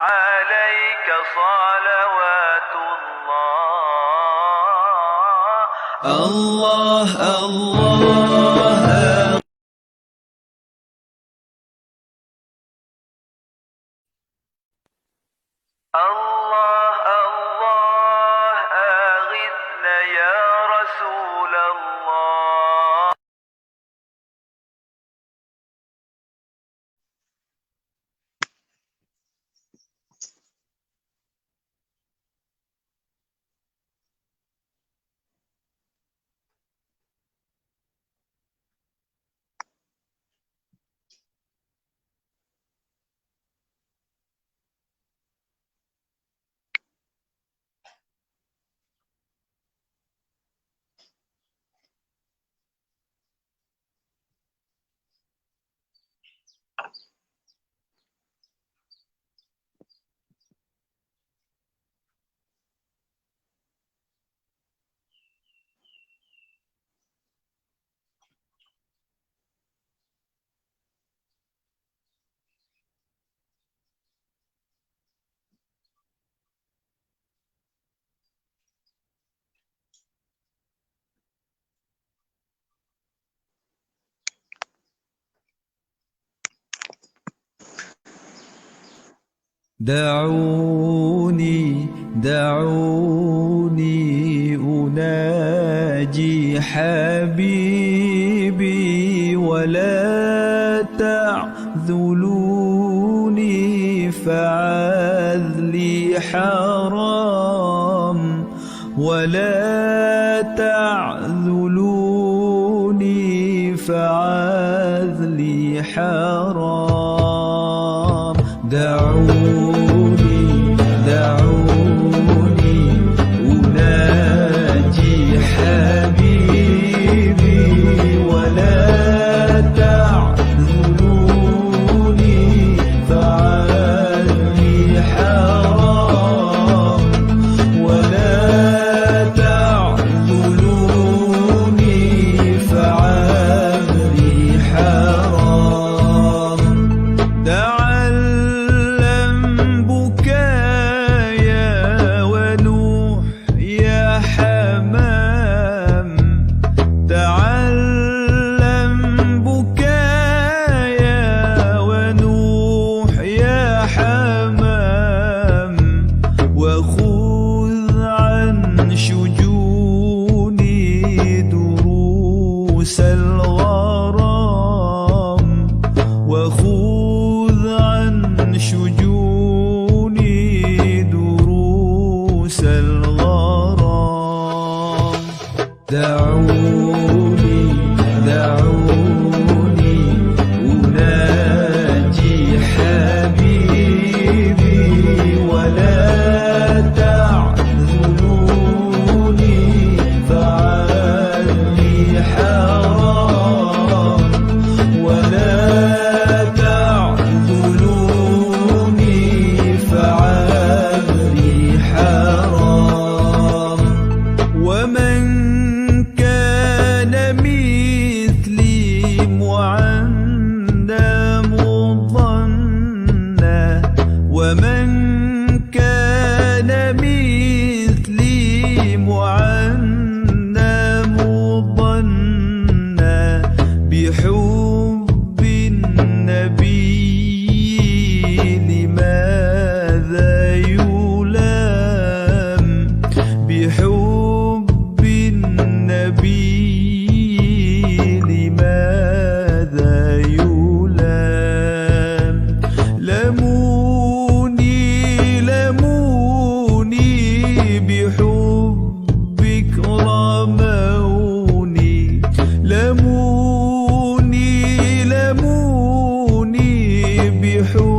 عليك صلوات الله الله الله الله أغثنا يا رسول الله. دعوني أناجي حبيبي ولا تعذلوني فعذلي حرام ولا تعذلوني فعذلي حرام. دعوني أناجي حبيبي ولا تعذلوني فعذلي حرام ولا تعذلوني فعذلي حرام. تعلم بكايا ونوح يا حمام تعلم بكايا ونوح يا حمام وخذ عن شجوني دروس الغرام وخذ عن شجوني دروس الغرام. دعوني أناجي حبيبي ولا تعذلوني فعذلي حرام ولا تعذلوني فعذلي حرام. ومن كان مثلي معنا مضنا ومن كان مثلي معنا مضنا بحب النبي لماذا يلام بحب النبي لماذا يلام. لموني بحبك رموني لموني بحبك.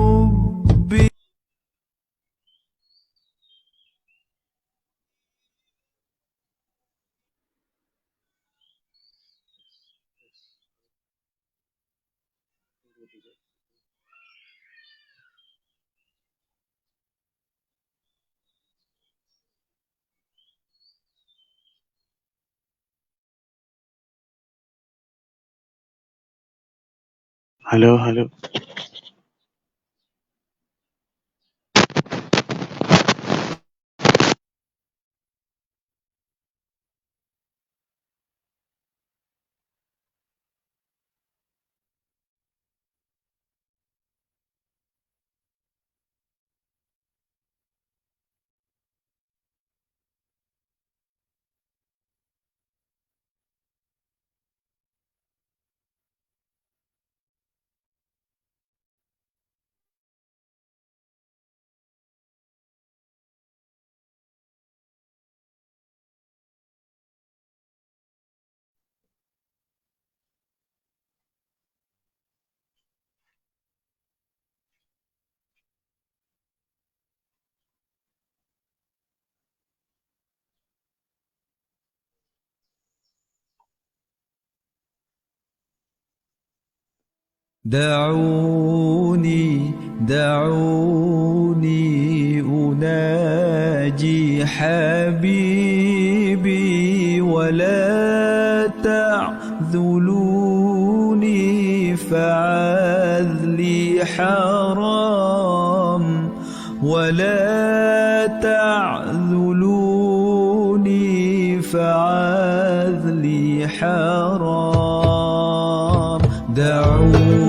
Halo, halo. دعوني أناجي حبيبي ولا تعذلوني فعذلي حرام ولا تعذلوني فعذلي حرام دعوني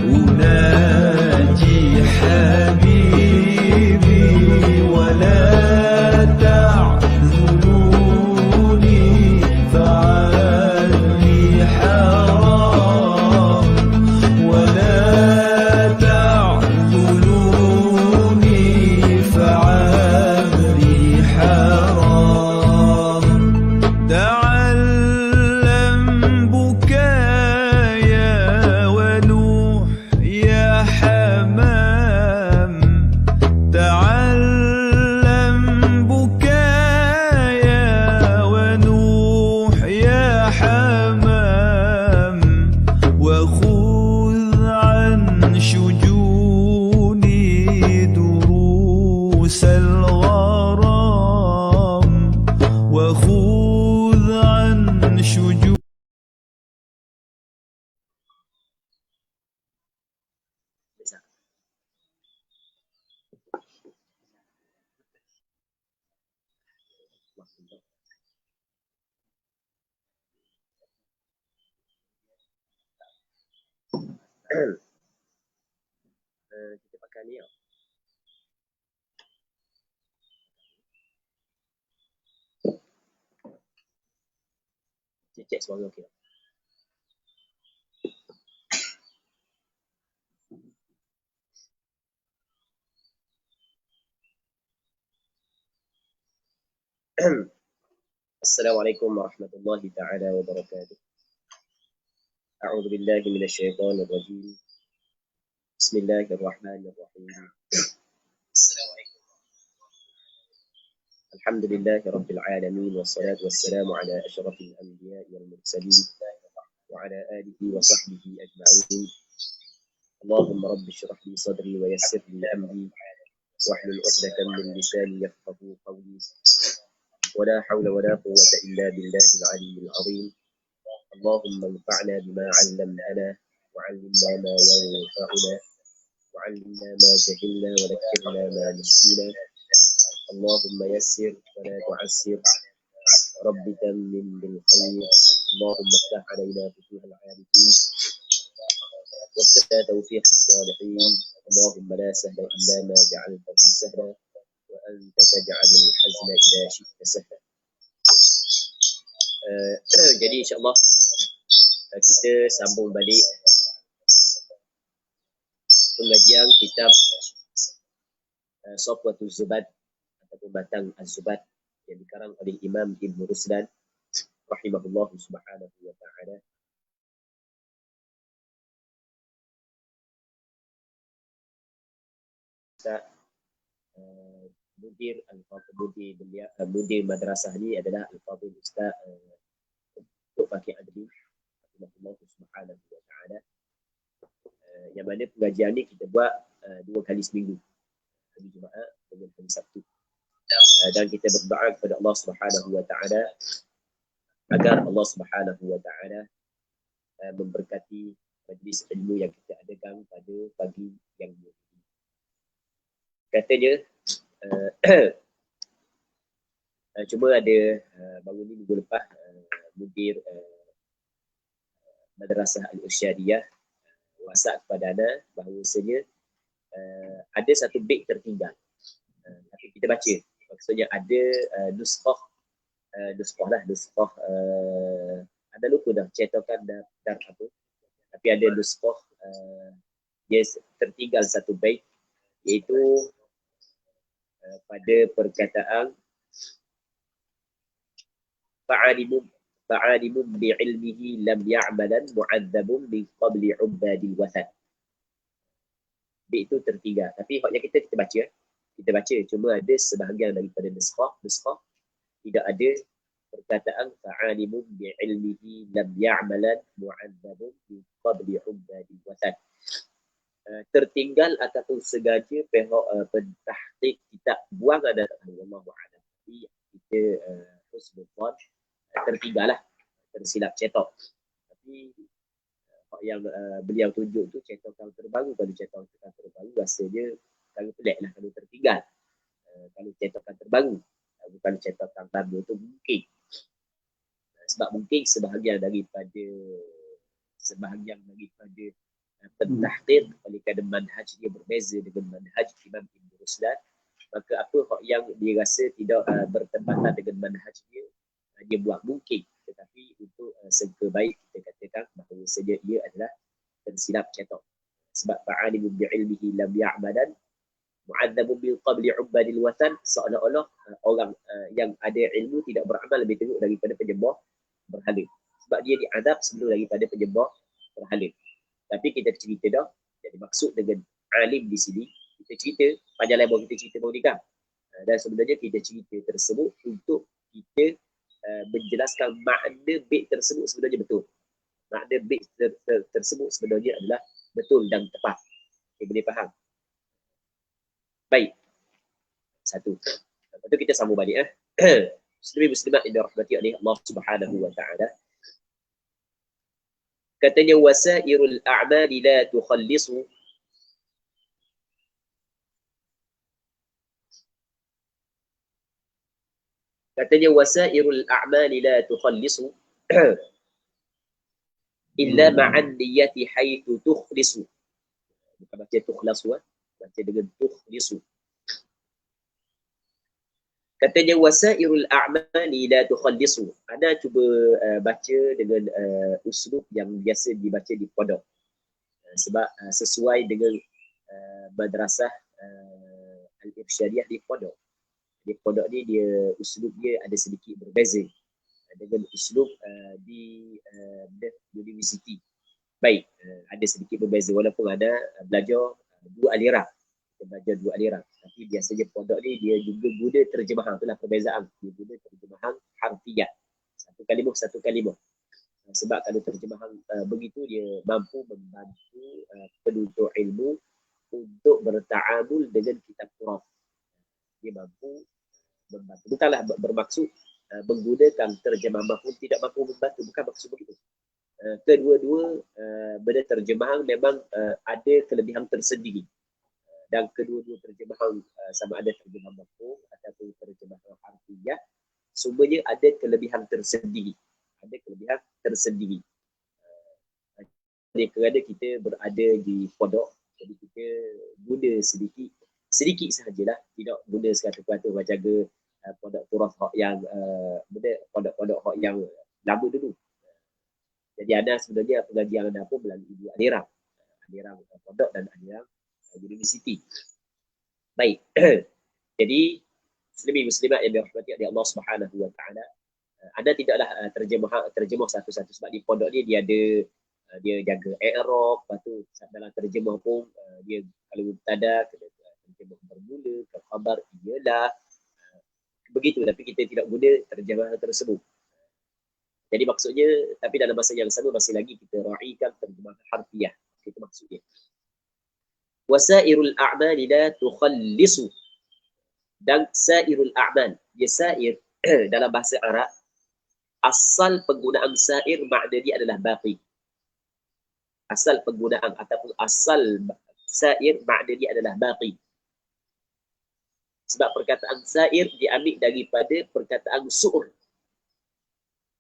أناجي حبيبي ولا تعذلوني فعذلي حرام ولا تعذلوني فعذلي حرام تعلم بكايا ونوح يا حمام تعلم بكايا ونوح يا حمام وخذ عن شجوني دروس الغرام وخذ عن شجوني Kita pakai ni tau. Cek suara okey tak? Assalamualaikum warahmatullahi ta'ala wabarakatuh. A'udzu billahi minasyaitonir rajim. Bismillahirrahmanirrahim. Assalamualaikum. Alhamdulillahi rabbil alamin wassalatu wassalamu ala asyrafil anbiya'i wal mursalin wa ala alihi wa sahbihi ajma'in. Allahumma rabbi shrah li sadri wa yassir li amri wahlul 'uqdatam min lisani yafqahu qawli. ولا حول ولا قوة إلا بالله العلي العظيم. اللهم انفعنا بما علمتنا وعلمنا ما ينفعنا وعلمنا ما جهلنا وذكرنا ما نسينا. اللهم يسر ولا تعسر رب تمم بالخير. اللهم افتح علينا فتوح العارفين وافتح توفيق الصالحين. اللهم لا سهل إلا ما جعلته سهلا وأنت تجعل الحزن إذا شئت سهلا. Jadi insyaAllah kita sambung balik pengajian kitab Safwatul Zubad ataupun Batang Az-Zubad yang dikarang oleh Imam Ibn Ruslan rahimahullah subhanahu wa ta'ala. Mudir madrasah ni adalah Al-Fadhil Ustaz Dr. Fakih Adli rahimahullah subhanahu wa ta'ala. Yang mana pengajian ni kita buat 2 kali seminggu, hari Jumaat dengan hari Sabtu. Dan kita berdoa kepada Allah Subhanahu wa ta'ala agar Allah Subhanahu wa ta'ala memberkati majlis ilmu yang kita adakan pada pagi yang ini. Katanya cuma ada baru ni minggu lepas mudir Madrasah Al-Irsyadiyah WhatsApp kepada Ana bahawasanya ada satu bait tertinggal. Tapi kita baca. Maksudnya ada nuskah ada lupa dah cetakan dar apa. Tapi ada nuskah dia tertinggal satu bait iaitu pada perkataan fa'alimun bi'ilmihi lam ya'malan mu'adzabun min qabli ubadil wathan. Itu tertinggal. Tapi yang kita baca, cuma ada sebahagian daripada nuskah tidak ada perkataan fa'alimun bi'ilmihi lam ya'malan mu'adzabun min qabli ubadil watan. Tertinggal ataupun sengaja pihak pentahqiq kita buang ada wallahu a'lam. Tapi kita husnul zon tertinggal lah, tersilap cetok. Tapi yang beliau tunjuk tu cetakan terbaru. Kalau cetakan terbaru rasanya kalau pelik lah kalau tertinggal. Kalau cetakan terbaru, bukan cetakan lama tu mungkin. Sebab mungkin sebahagian daripada pentahqiq oleh kerana manhaj dia berbeza dengan manhaj Imam Ibn Ruslan, maka apa yang dirasa tidak bertempatan dengan manhaj dia buat mungkin. Tetapi untuk sangka baik kita katakan bahawa saja ia adalah tersilap cetok. Sebab fa'alimun bi'ilmihi lam ya'malan mu'adzabun bil qabli ubadil watan, seolah-olah orang yang ada ilmu tidak beramal lebih teruk daripada penyembah berhala. Sebab dia diadab sebelum daripada penyembah berhala. Tapi kita cerita dah, jadi maksud dengan alim di sini, kita cerita, panjang lebar kita cerita Maulidam. Dan sebenarnya kita cerita tersebut untuk kita menjelaskan makna bait tersebut sebenarnya betul. Makna bait tersebut sebenarnya adalah betul dan tepat. Okay, boleh faham? Baik. Satu. Lepas tu kita sambung balik. Muslimin muslimat yang dirahmati oleh Allah Subhanahu wa taala. Katanya wasairul a'mali la tukhallisu. Katanya wasairul a'mali la tukhallisu illa ma'an niyyati haitsu tukhlisu. Bukan baca tukhlasu, baca dengan tukhlisu. Katanya wasairul a'mali la tukhallisu. Ana cuba baca dengan uslub yang biasa dibaca di pondok. Sebab sesuai dengan madrasah al-irsyadiyah di pondok. Di pondok ni dia uslub dia ada sedikit berbeza dengan uslub di universiti. Baik, ada sedikit berbeza walaupun ada belajar dua aliran. Kita belajar dua aliran. Tapi biasanya pondok ni dia juga guna terjemahan. Itulah perbezaan. Dia guna terjemahan harfiah. Satu kalimah. Sebab kalau terjemahan begitu dia mampu membantu penuntut ilmu untuk berta'amul dengan kitab Quran. Dia mampu membantu. Bukanlah bermaksud menggunakan terjemahan mafhum tidak mampu membantu. Bukan maksud begitu. Kedua-dua benda terjemahan memang ada kelebihan tersendiri. Dan kedua-dua terjemahan sama ada terjemahan mafhum ataupun terjemahan harfiah, semuanya ada kelebihan tersendiri. Ada kelebihan tersendiri. Kerana kita berada di pondok, jadi kita guna sedikit sahajalah, tidak guna sekata-kata jaga pondok turaf yang pondok-pondok yang lama dulu. Jadi anda sebenarnya pengajian anda pun melalui dua aliran pondok dan aliran universiti. Baik. Jadi muslimin muslimat yang dirahmati oleh Allah Subhanahu wa taala, anda tidaklah terjemah satu-satu sebab di pondok ni dia jaga i'rab, lepas tu dalam terjemah pun dia kalau mubtada kena terjemah bermula, khabar ialah begitu, tapi kita tidak guna terjemahan tersebut. Jadi maksudnya, tapi dalam masa yang sama masih lagi kita raikan terjemahan harfiah. Itu maksudnya. Wasairul a'mali la tukhallisu. Dan sairul a'mal, dia sair dalam bahasa Arab, asal penggunaan sair makna dia adalah baqi. Asal penggunaan ataupun asal sair makna dia adalah baqi. Sebab perkataan sair diambil daripada perkataan su'ur.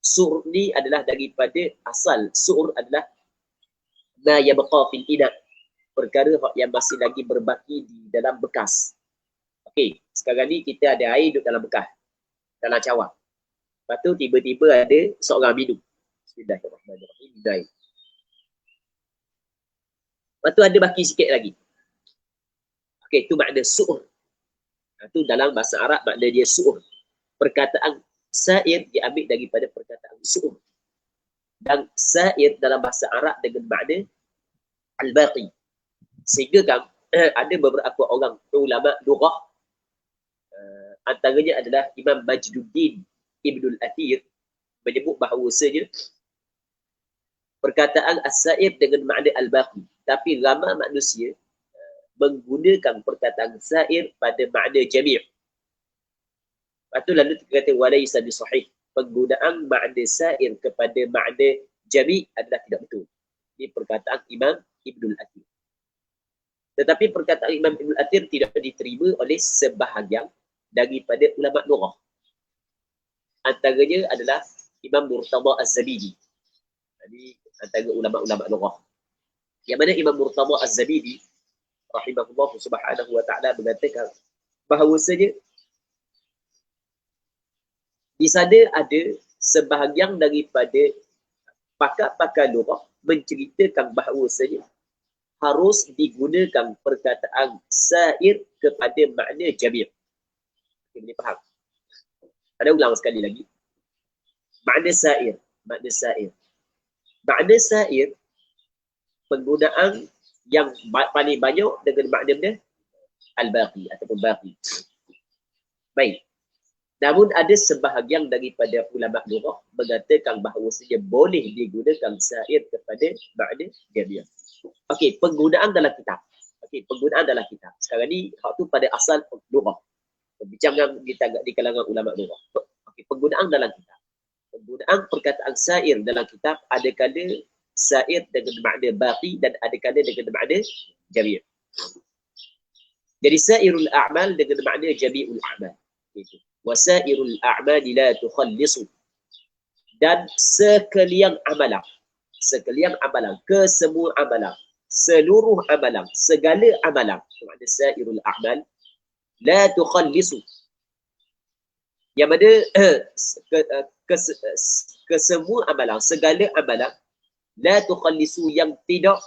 Su'ur ni adalah daripada asal. Su'ur adalah ma yabqa fil ina, perkara yang masih lagi berbaki di dalam bekas. Okey, sekarang ni kita ada air duduk dalam bekas, dalam cawan. Lepas tu tiba-tiba ada seorang minum. Bismillahirrahmanirrahim. Minum air. Lepas tu ada baki sikit lagi. Okey, itu makna su'ur. Itu dalam bahasa Arab makna dia su'ur. Perkataan sair diambil daripada perkataan su'ur. Dan sair dalam bahasa Arab dengan makna al-baqi. Sehingga kan ada beberapa orang ulama lughah, antaranya adalah Imam Majduddin Ibnul Athir menyebut bahawasanya perkataan as-sa'ir dengan makna al-baqi. Tapi ramai manusia menggunakan perkataan sa'ir pada makna jami'. Lepas tu lalu kata walaysa bisahih. Penggunaan makna sa'ir kepada makna jami' adalah tidak betul. Ini perkataan Imam Ibnul Athir. Tetapi perkataan Imam Ibnul Athir tidak diterima oleh sebahagian daripada ulama lughah. Antaranya adalah Imam Murtada Az-Zabidi. Jadi antara ulama-ulama lughah. Yang mana Imam Murtada Az-Zabidi rahimahullah subhanahu wa ta'ala mengatakan bahawasanya di sana ada sebahagian daripada pakar-pakar lughah menceritakan bahawasanya harus digunakan perkataan sa'ir kepada makna jami'. Okay, boleh faham? Ada ulang sekali lagi. Makna sa'ir. Makna sa'ir. Makna sa'ir, penggunaan yang paling banyak dengan makna benda al-baqi ataupun baqi. Baik. Namun ada sebahagian daripada ulama lughah mengatakan bahawasanya boleh digunakan sa'ir kepada makna jami'. Okey, penggunaan dalam kitab. Okey, penggunaan dalam kitab. Sekarang ni hak tu pada asal lughah. Perbincangan di kalangan ulama lughah. Okey, penggunaan dalam kitab. Penggunaan perkataan sa'ir dalam kitab ada kala sa'ir dengan makna baqi dan ada kala dengan makna jami'. Jadi sa'irul a'mal dengan makna jami'ul a'mal. Itu. Wasairul a'mali la tukhallisu. Dan sekalian amalan. Sekalian amalan, kesemua amalan, seluruh amalan, segala amalan. Maksudnya sairul a'mal la tukhallisu. Yang mana kesemua amalan, segala amalan la tukhallisu yang tidak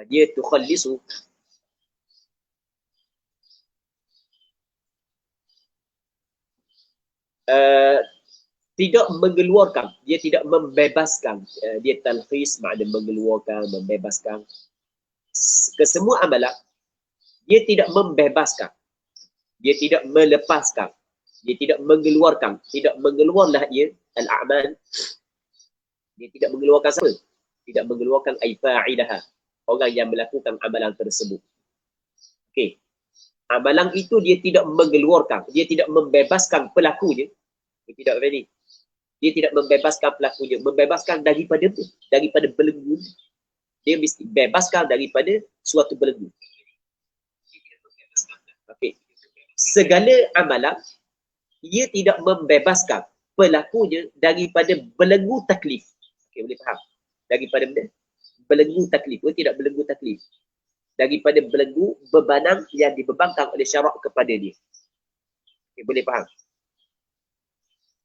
dia tukhallisu tidak mengeluarkan, dia tidak membebaskan, dia talkhis makna mengeluarkan, membebaskan. Kesemua amalan dia tidak membebaskan, dia tidak melepaskan, dia tidak mengeluarkan, tidak mengeluarlah ia al-a'mal, dia tidak mengeluarkan siapa? Tidak mengeluarkan ai fa'ilaha, orang yang melakukan amalan tersebut. Okey. Amalan itu dia tidak mengeluarkan, dia tidak membebaskan pelakunya. Dia tidak ready. Dia tidak membebaskan pelakunya, membebaskan daripada belenggu. Dia mesti bebaskan daripada suatu belenggu. Okey. Segala amalan ia tidak membebaskan pelakunya daripada belenggu taklif. Okey, boleh faham? Daripada belenggu taklif, tidak belenggu taklif. Daripada belenggu bebanan yang dibebankan oleh syarak kepada dia. Okay, boleh faham?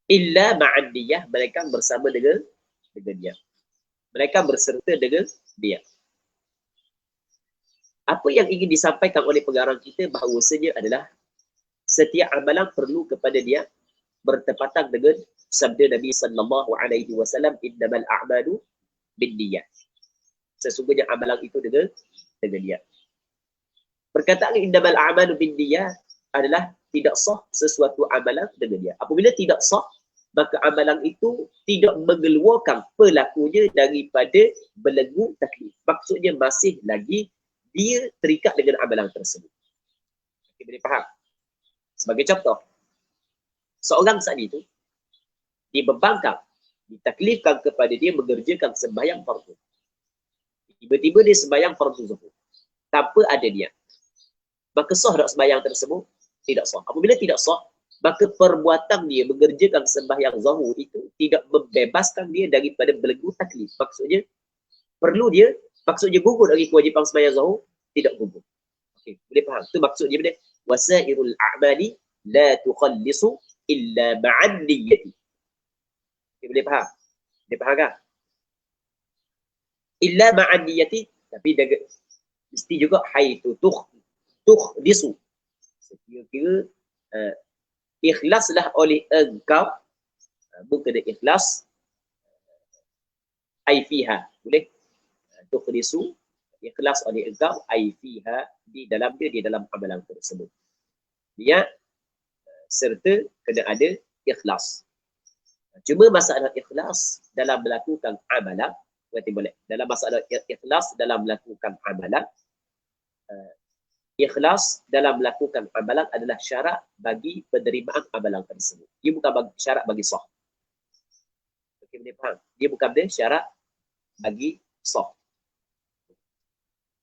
Illa ma'an niyah, mereka bersama dengan dia. Mereka berserta dengan dia. Apa yang ingin disampaikan oleh pengarang kita bahawasanya adalah setiap amalan perlu kepada dia bertepatan dengan sabda Nabi sallallahu alaihi wasallam, innamal a'malu binniyat. Sesungguhnya amalan itu dengan dia. Perkataan innamal a'malu binniyat adalah tidak sah sesuatu amalan dengan dia. Apabila tidak sah, maka amalan itu tidak mengeluarkan pelakunya daripada belenggu taklif. Maksudnya masih lagi dia terikat dengan amalan tersebut. Okay, boleh faham? Sebagai contoh, seorang saat itu dibebankan, ditaklifkan kepada dia mengerjakan sembahyang fardu. Tiba-tiba dia sembahyang fardu zuhur tanpa ada niat. Maka sah tak sembahyang tersebut? Tidak sah. Apabila tidak sah, maka perbuatan dia mengerjakan sembahyang zuhur itu tidak membebaskan dia daripada belenggu taklif. Maksudnya perlu dia, maksudnya gugur dari kewajipan sembahyang zuhur, tidak gugur. Okey, boleh faham? Itu maksudnya benda wasairul a'mali la tukhallisu illa ma'an niyyati. Okay, boleh faham? Boleh faham kan? Illa ma'an niyyati, tapi mesti juga haitu tukhlisu. Kira-kira ikhlaslah oleh engkau, bukan ikhlas ai fiha. Boleh? Tukhlisu ikhlas oleh engkau ai fiha, di dalam amalan tersebut. Niat serta kena ada ikhlas. Cuma masalah ikhlas dalam melakukan amalan, berarti boleh. Dalam masalah ikhlas dalam melakukan amalan, ikhlas dalam melakukan amalan adalah syarat bagi penerimaan amalan tersebut. Dia bukan syarat bagi sah. Okey, boleh faham? Dia bukan syarat bagi sah.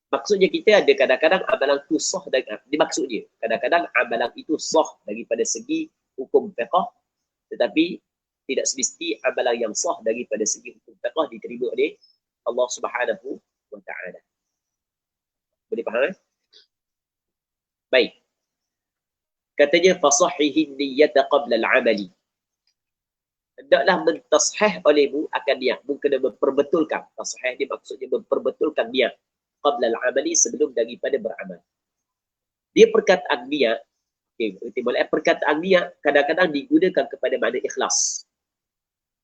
Maksudnya kita ada kadang-kadang amalan itu sah dan dimaksud dia. Kadang-kadang amalan itu sah daripada segi hukum fiqh, tetapi tidak semesti amalan yang sah daripada segi hukum fiqh diterima oleh Allah Subhanahu wa taala. Boleh faham? Baik. Katanya fasahhihin niyyata qabla al-amali. Hendaklah mentashih olehmu akan niat. Mu kena memperbetulkan. Tasahih dia maksudnya memperbetulkan niat qabla al-amali, sebelum daripada beramal. Dia perkataan niat, okey, perkataan niat kadang-kadang digunakan kepada makna ikhlas.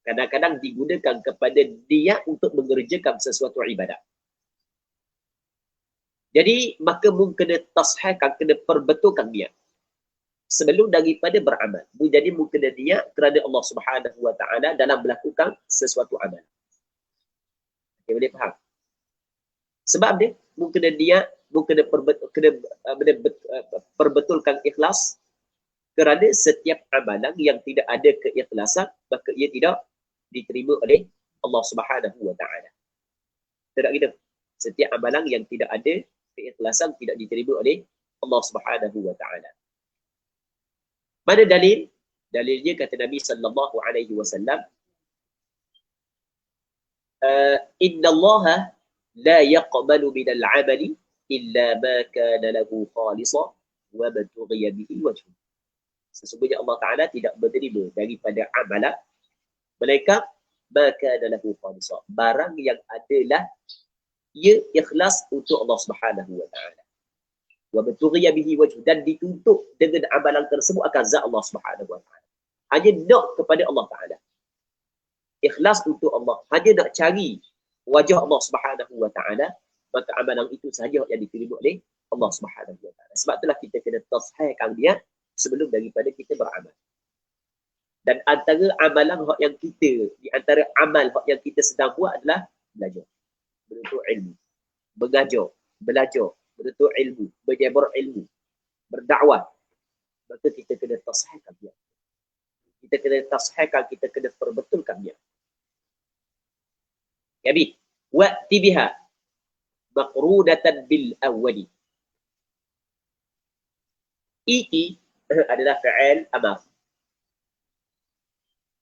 Kadang-kadang digunakan kepada niat untuk mengerjakan sesuatu ibadat. Jadi maka mu kena tashihkan, kena perbetulkan niat sebelum daripada beramal. Jadi mu kena niat kerana Allah Subhanahu wa taala dalam melakukan sesuatu amal. Okay, boleh faham? Sebab dia mu kena niat, mu kena perbetulkan ikhlas, kerana setiap amalan yang tidak ada keikhlasan maka ia tidak diterima oleh Allah Subhanahu wa taala. Tidak gitu. Setiap amalan yang tidak ada keikhlasan tidak diterima oleh Allah Subhanahu wa taala. Mana dalil? Dalilnya kata Nabi sallallahu alaihi wasallam, innallaha la yaqbalu minal 'amali illa ma kana lahu khalisan wa batughiya bihi wajhu. Sesungguhnya Allah Taala tidak menerima daripada amalan melainkan ma kana lahu khalisan, barang yang adalah ia ikhlas untuk Allah Subhanahu wa taala. Wa batughiya bihi wajhu, dan dituntut dengan amalan tersebut akan zat Allah Subhanahu wa taala. Hanya nak kepada Allah Taala. Ikhlas untuk Allah, hanya nak cari wajah Allah Subhanahu wa taala, maka amalan itu sahaja yang diterima oleh Allah Subhanahu wa taala. Sebab itulah kita kena tashihkan dia sebelum daripada kita beramal. Dan antara amalan yang kita, di antara amal yang kita sedang buat adalah belajar, menuntut ilmu, belajar, menuntut ilmu, menyebar ilmu, berdakwah. Maka kita kena tashihkan dia. Kita kena tashihkan, kita kena perbetulkan dia. Yabi, wa'ti biha maqrudatan bil awwali. Iti adalah fa'il amar.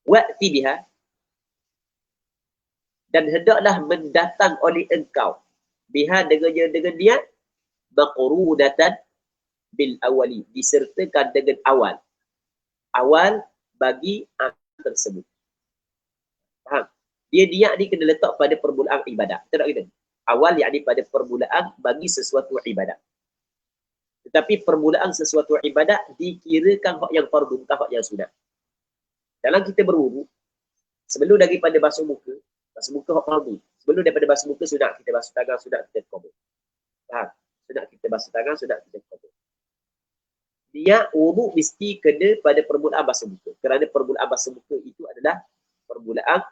Wa'ti biha, dan hendaklah mendatang oleh engkau biha dengan dia maqrudatan bil awwali, disertakan dengan awal bagi amal tersebut. Faham? Dia ni kena letak pada permulaan ibadat. Tak kena. Awal yakni pada permulaan bagi sesuatu ibadat. Tetapi permulaan sesuatu ibadat dikirakan hak yang fardu, bukan hak yang sunat. Dalam kita berwudu, sebelum daripada basuh muka hak fardu. Sebelum daripada basuh muka sunat kita basuh tangan, sunat kita qabul. Faham? Sunat kita basuh tangan, sunat kita qabul. Dia wudu mesti kena pada permulaan basuh muka. Kerana permulaan basuh muka itu adalah permulaan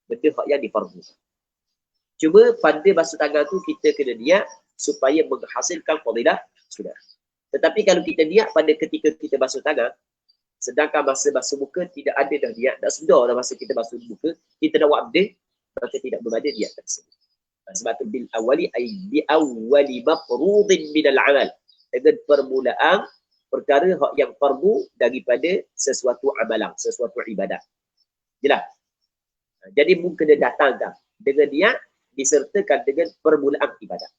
benda hak yang difardu. Cuma pada basuh tangan tu kita kena niat supaya menghasilkan fadilah sunat. Tetapi kalau kita niat pada ketika kita basuh tangan, sedangkan masa basuh muka tidak ada dah niat, dah sedar dah masa kita basuh muka, kita dah buat benda, maka tidak berada niat tersebut. Sebab tu bil awali ay bi awwali mafrudin minal amal, dengan permulaan perkara hak yang fardu daripada sesuatu amalan, sesuatu ibadat. Jelas? Jadi mu kena datangkan dengan dia disertakan dengan permulaan ibadat.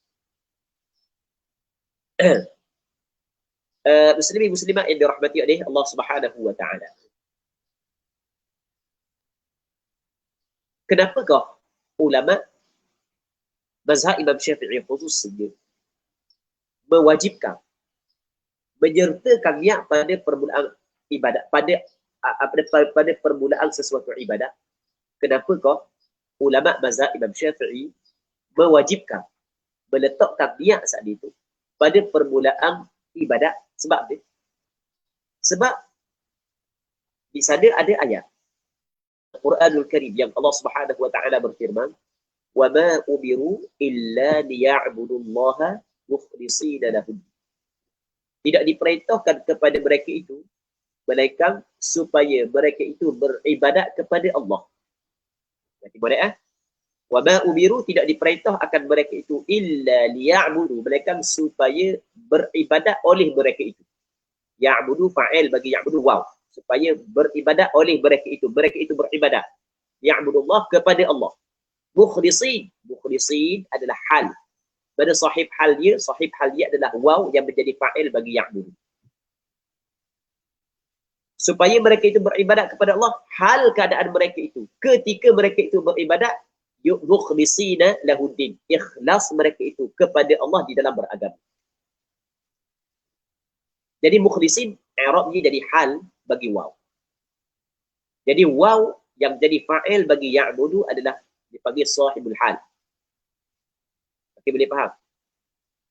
Muslimin muslimat yang dirahmati oleh Allah Subhanahu wa taala. Kenapakah ulama mazhab Imam Syafi'i khususnya mewajibkan menyertakan niat pada permulaan ibadat, pada permulaan sesuatu ibadat? Kenapakah ulama mazhab Imam Syafi'i mewajibkan meletakkan niat saat itu pada permulaan ibadat. Sebab dia, sebab di sana ada ayat Al-Quranul Karim yang Allah Subhanahu wa taala berfirman, "Wa ma umiru illa liya'budullaha mukhlishina lahu." Tidak diperintahkan kepada mereka itu melainkan supaya mereka itu beribadat kepada Allah. Berarti boleh Wa ma umiru, tidak diperintah akan mereka itu illa liya'budu, melainkan supaya beribadat oleh mereka itu. Ya'budu fa'il bagi ya'budu waw, supaya beribadat oleh mereka itu. Mereka itu beribadat. Ya'budullah kepada Allah. Mukhlisin, mukhlisin adalah hal. Pada sahib hal dia adalah waw yang menjadi fa'il bagi ya'budu. Supaya mereka itu beribadat kepada Allah, hal keadaan mereka itu. Ketika mereka itu beribadat, mukhlisina lahuddin, ikhlas mereka itu kepada Allah di dalam beragama. Jadi mukhlisin i'rabnya jadi hal bagi waw. Jadi waw yang jadi fa'il bagi ya'budu adalah dipanggil sahibul hal. Okey, boleh faham?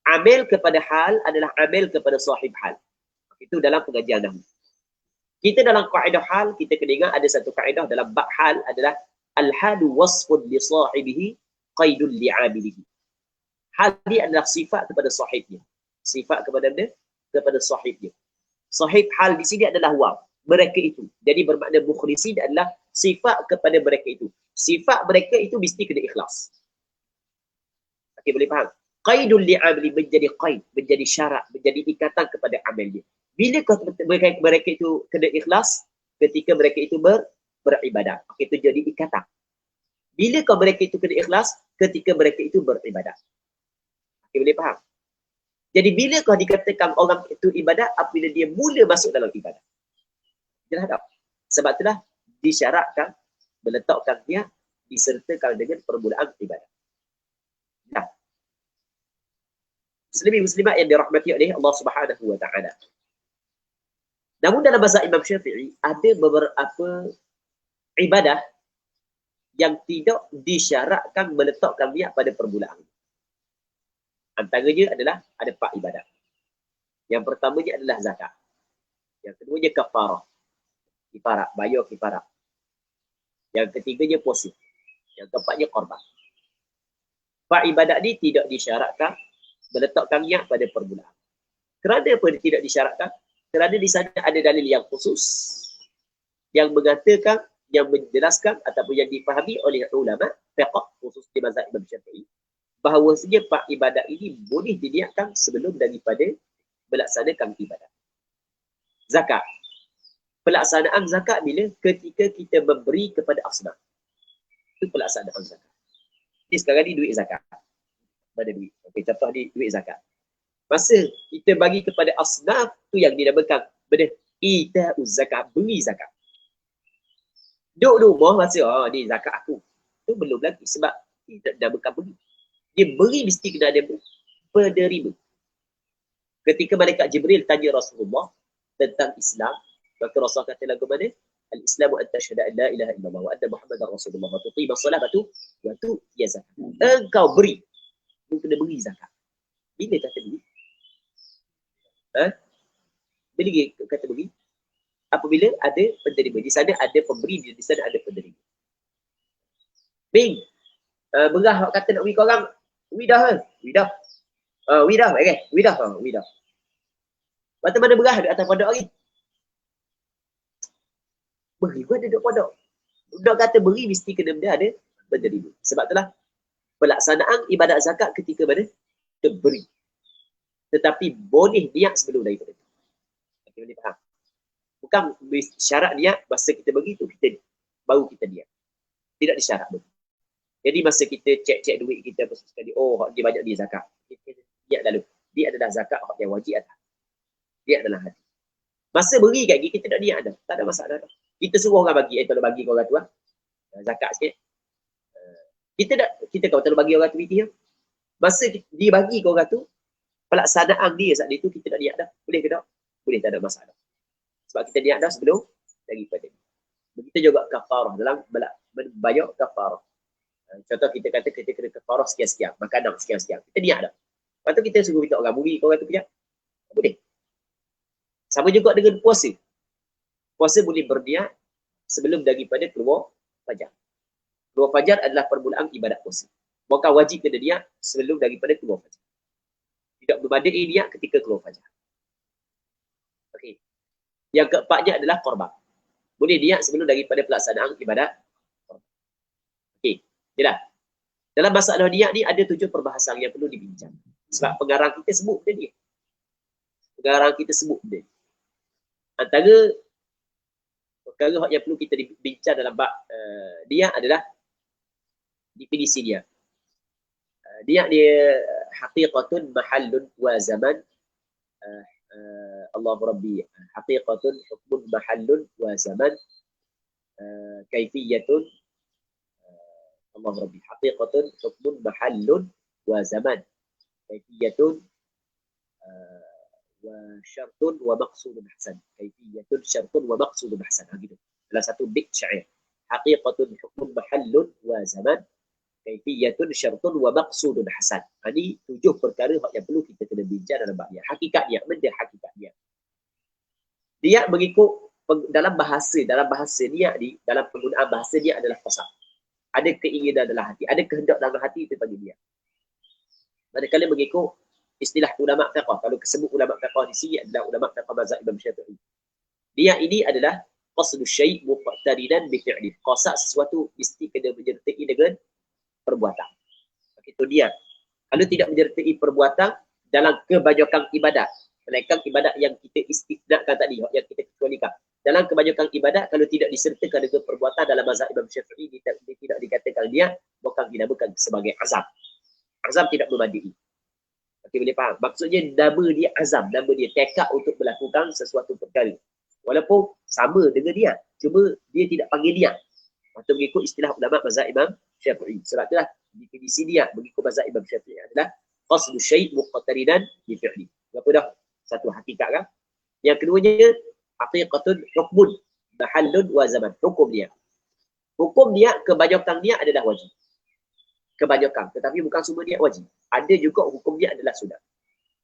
Amil kepada hal adalah amil kepada sahib hal. Itu dalam pengajian nahwu. Kita dalam kaedah hal, kita kena ingat ada satu kaedah dalam bab hal adalah al-halu wasfun li sahibihi qaidun li'amilihi. Hal dia adalah sifat kepada sahibnya. Sifat kepada dia, kepada sahibnya. Sahib hal di sini adalah waw, mereka itu. Jadi bermakna mukhlisin adalah sifat kepada mereka itu. Sifat mereka itu mesti kena ikhlas. Okey, boleh faham? Qaidun li'amili menjadi qaid, menjadi syarat, menjadi ikatan kepada amal dia. Bila mereka itu kena ikhlas ketika mereka itu beribadat. Okey, itu jadi ikatan. Bila mereka itu kena ikhlas ketika mereka itu beribadat. Okey, boleh faham? Jadi bila kau dikatakan orang itu ibadat apabila dia mula masuk dalam ibadat. Jelas tak? Sebab itulah disyaratkan meletakkan dia disertakan dengan permulaan ibadat. Nah, muslimin muslimat yang dirahmati oleh Allah Subhanahu wa taala. Namun dalam bahasa Imam Syafi'i ada beberapa ibadah yang tidak disyaratkan meletakkan niat pada permulaan. Antaranya adalah ada 4 ibadat. Yang pertamanya adalah zakat. Yang keduanya kafarah. Kifarah, bayar kifarah. Yang ketiganya puasa. Yang keempatnya korban. 4 ibadat ini tidak disyaratkan meletakkan niat pada permulaan. Kerana apa dia tidak disyaratkan? Kerana di sana ada dalil yang khusus yang mengatakan, yang menjelaskan ataupun yang dipahami oleh ulama fiqh khusus di mazhab Imam Syafi'i bahawasanya 4 ibadat ini boleh diniatkan sebelum daripada melaksanakan ibadat. Zakat. Pelaksanaan zakat bila? Ketika kita memberi kepada asnaf. Itu pelaksanaan zakat. Ini sekarang ni duit zakat. Mana duit? Okey, contoh ni duit zakat. Masa kita bagi kepada asnaf tu yang dinamakan benda ita'uz zakat, beri zakat. Duduk rumah masa ni zakat aku. Tu belum lagi sebab tidak dinamakan beri. Dia beri mesti kena ada penerima. Ketika malaikat Jibril tanya Rasulullah tentang Islam, maka Rasulullah kata lagu mana? Al-Islamu an tashhadu an la ilaha illallah wa anna Muhammadar Rasulullah wa tuqima as-salah wa tu ya zakat. Engkau beri. Engkau kena beri zakat. Bila kata beri? Bila kata beri? Apabila ada penerima. Di sana ada pemberi, di sana ada penerima. Bing, berah kata nak beri korang, widah. Widah, okay? Widah. Macam mana berah di atas pondok lagi? Beri pun ada duduk pondok. Budak kata beri mesti kena benda ada penerima. Sebab itulah pelaksanaan ibadat zakat ketika mana? Kita beri. Tetapi boleh niat sebelum daripada itu. Okay, boleh faham? Bukan syarat niat masa kita bagi tu kita baru kita niat. Tidak disyarat begitu. Jadi masa kita cek duit kita pasal sekali, dia banyak dia zakat. Kita niat lalu. Dia adalah zakat yang wajib atas. Dia adalah hati. Masa beri kat kita tak niat dah. Tak ada masalah dah. Kita suruh orang bagi, tolong bagi kau orang tu zakat sikit. Kita kau tolong bagi orang tu itu. Masa dia bagi kau orang tu, pelaksanaan dia saat itu kita tak niat dah. Boleh ke tak? Boleh, tak ada masalah. Sebab kita niat dah sebelum daripada. Begitu juga kafarah dalam bayar kafarah. Contoh kita kata kita kena kafarah sekian-sekian, makanan sekian-sekian. Kita niat dah. Lepas tu kita suruh minta orang beri, kau kata pijak. Tak boleh. Sama juga dengan puasa. Puasa boleh berniat sebelum daripada keluar fajar. Keluar fajar adalah permulaan ibadat puasa. Bukan wajib kena niat sebelum daripada keluar fajar. Tidak berbanding niat ketika keluar fajar. Okey. Yang keempatnya adalah korban. Boleh niat sebelum daripada pelaksanaan ibadat. Okey. Jelas. Dalam masalah niat ni ada 7 perbahasan yang perlu dibincang. Sebab pengarang kita sebut benda ni. Pengarang kita sebut benda ni. Antara perkara yang perlu kita bincang dalam bab niat adalah definisi dia. Niat dia haqiqatun mahallun wa zaman. Allah Rabbi haqiqatun hukmun mahallun wa zaman. Kaifiyatun Allah Rabbi haqiqatun hukmun mahallun wa zaman. Kaifiyatun wa syartun wa maqsudun hasan. Kaifiyatun syartun wa maqsudun hasan. Gitu. Salah satu bait syair. Haqiqatun hukmun mahallun wa zaman. Kaifiyatun syartun wa maqsudun hasan. Ini 7 perkara yang perlu kita kena bincang dalam bab niat. Hakikat niat, benda hakikat niat. Niat mengikut dalam bahasa niat ni, dalam penggunaan bahasa niat adalah qasad. Ada keinginan dalam hati, ada kehendak dalam hati, itu panggil niat. Manakala mengikut istilah ulama fiqh, kalau disebut ulama fiqh di sini adalah ulama fiqh mazhab Imam Syafi'i. Niat ini adalah qasdu syai' muqtarinan bi fi'li. Qasad sesuatu mesti kena menyertai dengan perbuatan. Itu dia. Kalau tidak menyertai perbuatan dalam kebanyakan ibadat, melainkan ibadat yang kita istisnakan tadi, yang kita kecualikan. Dalam kebanyakan ibadat, kalau tidak disertakan dengan perbuatan dalam mazhab Imam Syafi'i, dia tidak dikatakan dia, bukan dinamakan sebagai azam. Azam tidak membandingi. Okey, boleh faham? Maksudnya nama dia azam, nama dia tekad untuk melakukan sesuatu perkara. Walaupun sama dengan dia, cuma dia tidak panggil niat. Atau mengikut istilah ulama mazhab Imam Syafi'i. Sebab itulah definisi niat mengikut mazhab Imam Syafi'i adalah qasdu syai' muqtarinan bi fi'li. Berapa dah? Satu hakikat kan? Yang keduanya haqiqatun hukmun mahallun wa zaman. Hukum dia. Hukum dia, kebanyakan dia adalah wajib. Kebanyakan, tetapi bukan semua dia wajib. Ada juga hukum dia adalah sunat.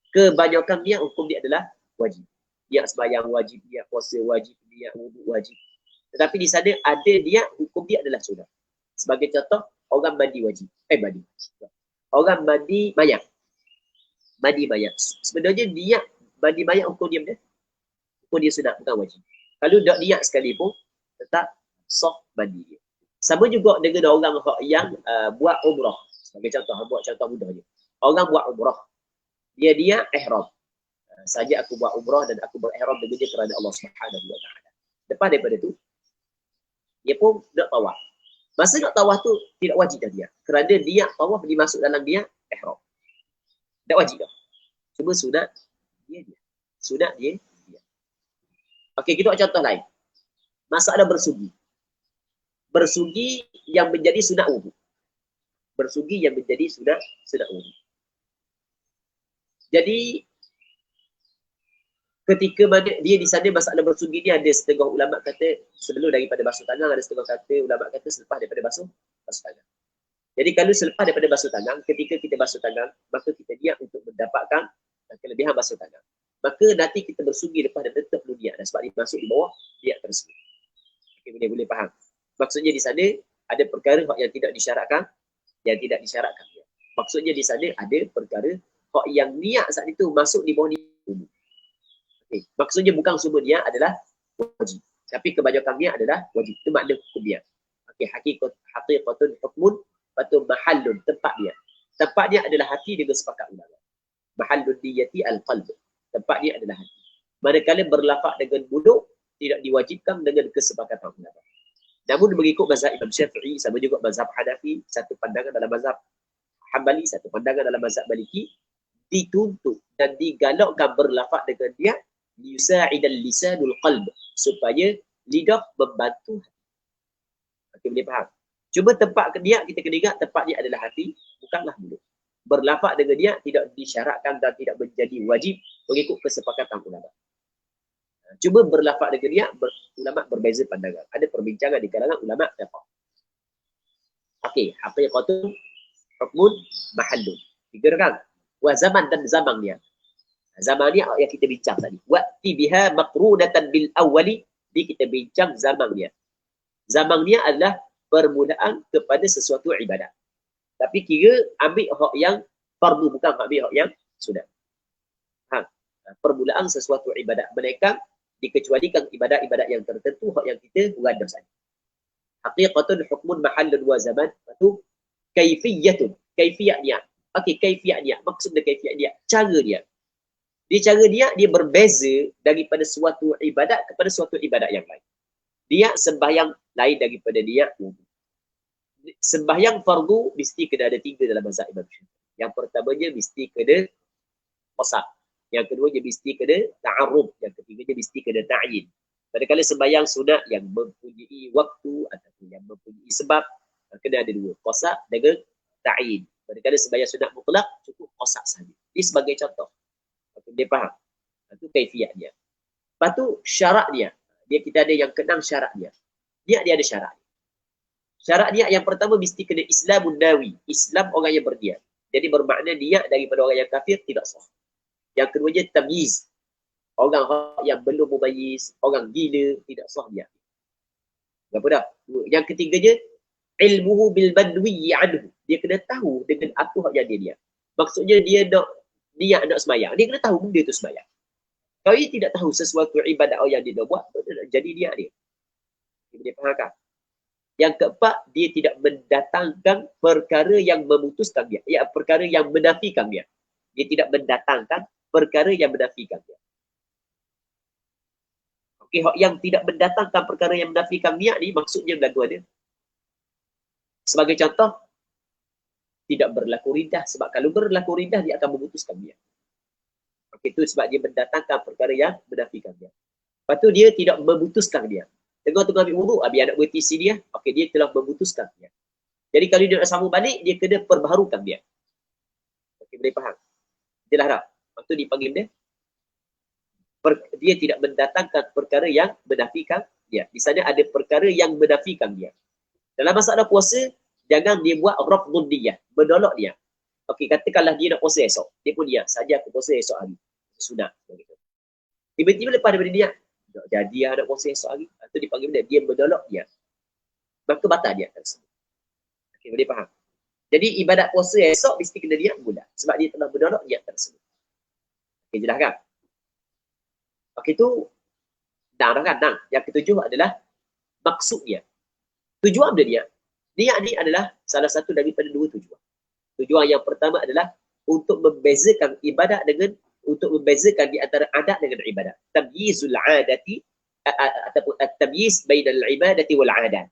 Kebanyakan dia hukum dia adalah wajib. Dia sembahyang wajib, dia puasa wajib, dia wuduk wajib. Tetapi di sana ada dia hukum dia adalah sunat. Sebagai contoh, orang mandi wajib. Orang mandi mayat. Mandi mayat. Sebenarnya niat mandi mayat hukum dia benda. Hukum dia sunat, bukan wajib. Kalau tak niat sekalipun, tetap sah mandi dia. Sama juga dengan orang yang buat umrah. Sebagai contoh, buat contoh mudah je. Orang buat umrah. Dia ihram. Saja aku buat umrah dan aku berihram dengan dia kerana Allah Subhanahu wa taala. Lepas daripada tu, dia pun nak tawaf. Masa nak tawaf tu tidak wajib dah dia. Kerana dia tawaf dimasuk dalam dia ihram. Tak wajib dah. Cuma sunat dia. Sunat dia. Okey, kita buat contoh lain. Masalah bersugi. Bersugi yang menjadi sunat wudu. Bersugi yang menjadi sunat wudu. Jadi ketika mana dia di sana masalah bersugi ni, ada setengah ulama kata sebelum daripada basuh tangan, ada setengah kata ulama kata selepas daripada basuh tangan. Jadi kalau selepas daripada basuh tangan, ketika kita basuh tangan, maka kita niat untuk mendapatkan kelebihan basuh tangan. Maka nanti kita bersugi lepas daripada tu perlu niat. Dan sebab dia masuk di bawah, niat tersebut. Okay, boleh faham. Maksudnya di sana ada perkara yang tidak disyaratkan, Maksudnya di sana ada perkara yang niat saat itu masuk di bawah niat. Okay. Maksudnya bukan semua niat adalah wajib. Tapi kebanyakan niat adalah wajib. Itu makna hukum dia. Okay. Haqiqatun hukmun atau mahallun, tempat dia. Tempat dia adalah hati dengan sepakat ulama. Mahallun niyati al-qalb. Tempat dia adalah hati. Manakala berlafaz dengan mulut tidak diwajibkan dengan kesepakatan ulama. Namun mengikut mazhab Imam Syafi'i, sama juga mazhab Hanafi, satu pandangan dalam mazhab Hambali, satu pandangan dalam mazhab Maliki, dituntut dan digalakkan berlafaz dengan dia liyusa'idal lisanul qalb, supaya lidah membantu hati. Okey, boleh faham? Cuma tempat dia kita kena ingat, tempat dia adalah hati, bukanlah mulut. Berlafaz dengan dia tidak disyaratkan dan tidak menjadi wajib mengikut kesepakatan ulama. Cuma berlafaz dengan dia, ulama berbeza pandangan. Ada perbincangan di kalangan ulama fiqh. Okey, haqiqatun, hukmun, mahallun. 3 kan? Wa zaman dan zaman dia. Zaman dia yang kita bincang tadi. Wa'ti biha maqrunatan bil awwali, kita bincang zaman dia. Zaman dia adalah permulaan kepada sesuatu ibadat. Tapi kira ambil hak yang fardu, bukan ambil hak yang sunat. Permulaan sesuatu ibadat. Mereka dikecualikan ibadat-ibadat yang tertentu, hak yang kita rada saja. Haqiqatun, hukmun, mahallun wa zaman. Lepas tu kaifiyatun, kaifiyat dia. Okey, kaifiyat dia. Maksud dia kaifiyat dia, cara dia. Cara dia berbeza daripada suatu ibadat kepada suatu ibadat yang lain. Dia sembahyang lain daripada dia wudu. Sembahyang fardu mesti kena ada 3 dalam mazhab Imam Syafi'i. Yang pertamanya mesti kena qasar. Yang keduanya mesti kena ta'arruf. Yang ketiganya mesti kena ta'yin. Manakala sembahyang sunat yang mempunyai waktu ataupun yang mempunyai sebab, kena ada 2, qasar dengan ta'yin. Manakala sembahyang sunat mutlak, cukup qasar sahaja. Ini sebagai contoh. Dia faham. Itu kaifiyat dia. Lepas tu syarat dia. Kita ada yang ke-6 syarat dia. Dia ada syarat. Syarat dia yang pertama mesti kena Islamun nawi. Islam orang yang berniat. Jadi bermakna niat daripada orang yang kafir tidak sah. Yang keduanya tamyiz. Orang yang belum mumayyiz, orang gila, tidak sah niat. Berapa dah? Yang ketiganya ilmuhu bil badwi anhu. Dia kena tahu dengan apa yang dia niat. Maksudnya dia nak sembahyang. Dia kena tahu benda tu sembahyang. Kalau dia tidak tahu sesuatu ibadat yang dia nak buat, jadi niat dia. Dia faham kan? Yang keempat, dia tidak mendatangkan perkara yang memutuskan dia. Ya, perkara yang menafikan dia. Dia tidak mendatangkan perkara yang menafikan dia. Okey, yang tidak mendatangkan perkara yang menafikan dia ni maksudnya berlaku ada. Sebagai contoh, tidak berlaku rindah. Sebab kalau berlaku rindah, dia akan memutuskan dia. Okey, itu sebab dia mendatangkan perkara yang menafikan dia. Lepas tu dia tidak memutuskan dia. Tengah-tengah ambil wuduk, habis anak bertisi dia, okey, dia telah memutuskan dia. Jadi kalau dia nak sambung balik, dia kena perbaharukan dia. Okey, boleh faham? Jelas tak? Lepas tu dipanggil dia, dia tidak mendatangkan perkara yang menafikan dia. Di sana ada perkara yang menafikan dia. Dalam masalah puasa, jangan dia buat rafdun dia, menolak dia. Okey, katakanlah dia nak puasa esok. Dia pun dia, saja aku puasa esok hari. Sunat. Tiba-tiba lepas daripada dia, tak jadi nak puasa esok hari. Itu dipanggil benda, dia menolak dia. Maka batal dia tersebut. Okey, boleh faham? Jadi ibadat puasa esok mesti kena dia bulat. Sebab dia telah menolak dia tersebut. Okey, jelas kan? Okey, tu dah kan? Yang ketujuh adalah maksud dia. Tujuan dia. Niat ni adalah salah satu daripada 2 tujuan. Tujuan yang pertama adalah untuk membezakan ibadat dengan, untuk membezakan di antara adat dengan ibadat. Tamyizul adati ataupun at-tamyiz bainal ibadati wal adat.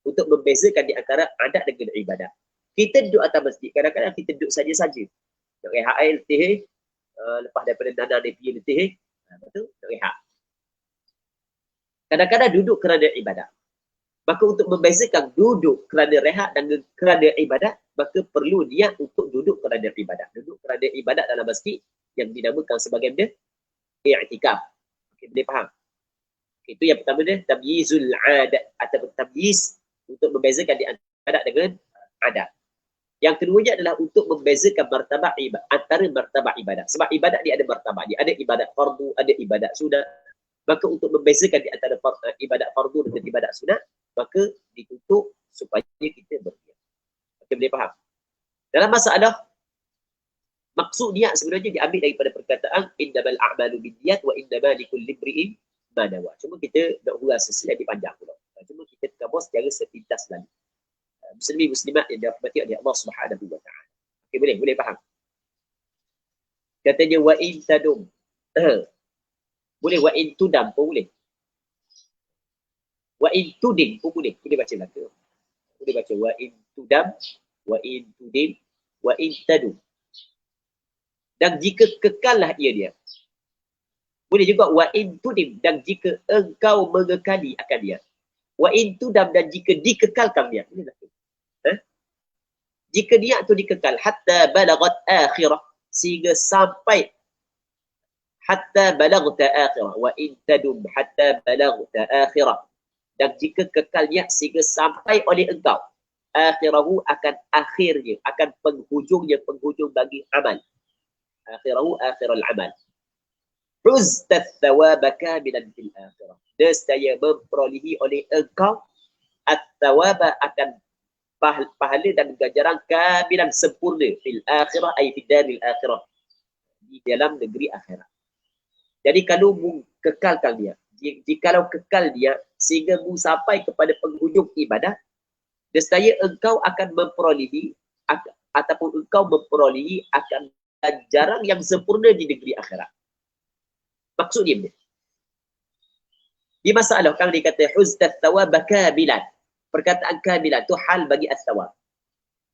Untuk membezakan di antara adat dengan ibadat. Kita duduk atas masjid, kadang-kadang kita duduk saja-saja. Nak rehat air letih, lepas daripada nana dia pergi letih, lepas tu nak rehat. Kadang-kadang duduk kerana ibadat. Maka untuk membezakan duduk kerana rehat dan kerana ibadat, maka perlu niat untuk duduk kerana ibadat. Duduk kerana ibadat dalam masjid yang dinamakan sebagai benda i'tikaf. Okey, boleh faham? Okay, itu yang pertama dia tamyizul adat atau tamyiz, untuk membezakan di adat dengan adat. Yang keduanya adalah untuk membezakan martabat ibadat, antara martabat ibadat. Sebab ibadat dia ada martabat dia. Ada ibadat fardu, ada ibadat sunat. Maka untuk membezakan di antara ibadat fardu dengan ibadat sunat, maka ditutup supaya kita berniat. Okey, boleh faham? Dalam masalah maksud niat sebenarnya diambil daripada perkataan innamal a'malu binniyat wa innamal likulli imri'in ma nawa. Cuma kita nak huraikan sesuatu yang panjang pula. Cuma kita cover secara sepintas lalu. Muslimin muslimat yang dirahmati oleh Allah Subhanahu wa taala. Okey, boleh faham? Katanya wa in tadum. Boleh wa in tudam pun boleh. Wa in tudin pun boleh. Boleh baca belaka. Boleh baca wa in tudam, wa in tudin, wa in tadum. Dan jika kekallah ia dia. Boleh juga wa in tudim, dan jika engkau mengekali akan dia. Wa in tudam, dan jika dikekalkan dia. Boleh belaka. Jika dia tu dikekal hatta balagat akhirah, sehingga sampai hatta balagta akhirah, wa in tadum hatta balagta akhirah, dan jika kekal niat sehingga sampai oleh engkau. akhirahu akan akhirnya, akan penghujung bagi amal. Akhirahu akhirul amal. Huzta thawaba kamilan fil akhirah. Nescaya memperolehi oleh engkau at-thawaba akan pahala dan ganjaran kamilan sempurna fil akhirah ay fid daril akhirah, di dalam negeri akhirat. Jadi kalau mu kekalkan dia, jikalau kekal dia sehingga mu sampai kepada penghujung ibadah, nescaya engkau akan memperolehi ataupun engkau memperolehi akan ganjaran yang sempurna di negeri akhirat. Maksudnya dia di masalah kan dia kata huztat thawaba kamilan. Perkataan kamilan tu hal bagi as-thawab.